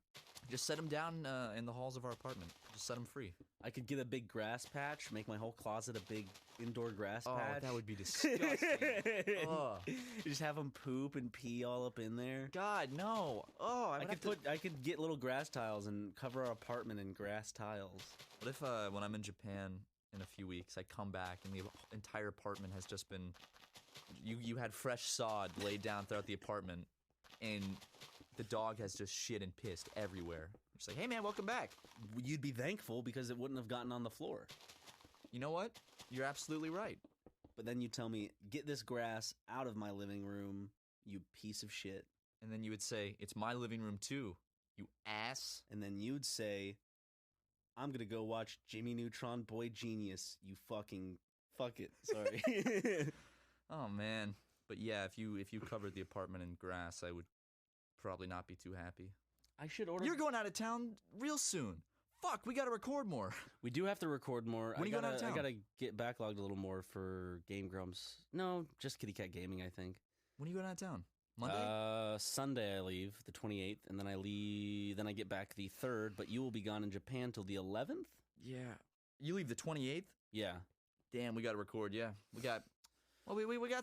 Just set him down in the halls of our apartment. Just set him free. I could get a big grass patch, make my whole closet a big indoor grass patch. Oh, that would be disgusting. Just have him poop and pee all up in there. God, no. Oh, I could get little grass tiles and cover our apartment in grass tiles. What if when I'm in Japan in a few weeks, I come back and the entire apartment has just been you had fresh sod laid down throughout the apartment, and the dog has just shit and pissed everywhere. Just like, hey man, welcome back. You'd be thankful because it wouldn't have gotten on the floor. You know what? You're absolutely right. But then you tell me, get this grass out of my living room, you piece of shit. And then you would say, it's my living room too, you ass. And then you'd say, I'm gonna go watch Jimmy Neutron Boy Genius, you fucking fuck it. Sorry. Oh man. But yeah, if you covered the apartment in grass, I would probably not be too happy. I should order. You're going out of town real soon. Fuck, we gotta record more. We do have to record more. When are you going out of town? I gotta get backlogged a little more for Game Grumps. No, just Kitty Cat Gaming, I think. When are you going out of town? Monday? Sunday I leave, the 28th, and then I get back the 3rd, but you will be gone in Japan till the 11th? Yeah. You leave the 28th? Yeah. Damn, we gotta record, yeah. We got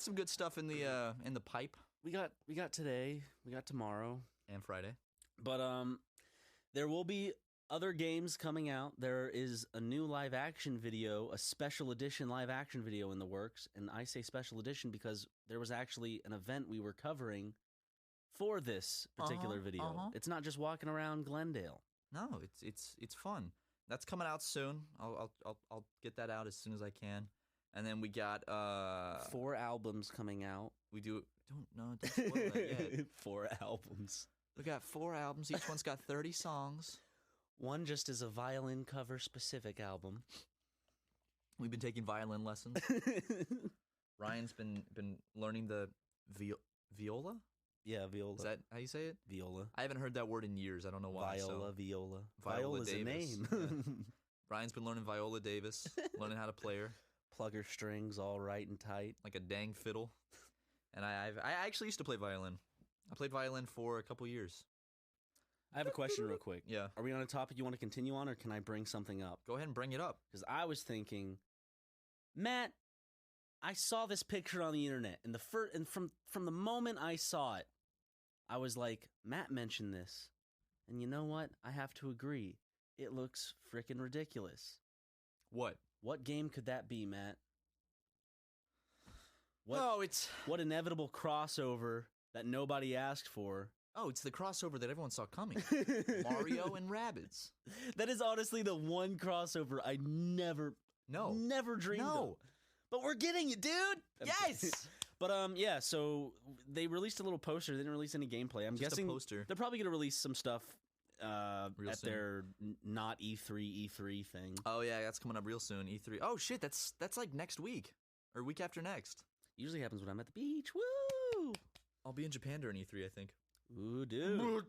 some good stuff in the pipe. We got today, we got tomorrow. And Friday. But there will be other games coming out. There is a new live action video, a special edition live action video in the works, and I say special edition because there was actually an event we were covering for this particular video. It's not just walking around Glendale. No, it's fun. That's coming out soon. I'll get that out as soon as I can. And then we got 4 albums coming out. Don't spoil that yet. 4 albums. We got 4 albums. Each one's got 30 songs. One just is a violin cover specific album. We've been taking violin lessons. Ryan's been learning the viola? Yeah, viola. Is that how you say it? Viola. I haven't heard that word in years. I don't know why. Viola. Viola Viola's Davis. a name. Yeah. Ryan's been learning Viola Davis, learning how to play her. Plug her strings all right and tight. Like a dang fiddle. And I actually used to play violin. I played violin for a couple years. I have a question real quick. Yeah. Are we on a topic you want to continue on, or can I bring something up? Go ahead and bring it up. Because I was thinking, Matt, I saw this picture on the internet, and from the moment I saw it, I was like, Matt mentioned this, and you know what? I have to agree. It looks freaking ridiculous. What? What game could that be, Matt? What inevitable crossover that nobody asked for. Oh, it's the crossover that everyone saw coming. Mario and Rabbids. That is honestly the one crossover I never dreamed of. But we're getting it, dude. Yes. But yeah, so they released a little poster. They didn't release any gameplay. I'm guessing a poster. They're probably going to release some stuff Real at soon. their not E3 thing. Oh yeah, that's coming up real soon. E3. Oh shit, that's like next week or week after next. Usually happens when I'm at the beach. Woo! I'll be in Japan during E3, I think. Ooh, dude.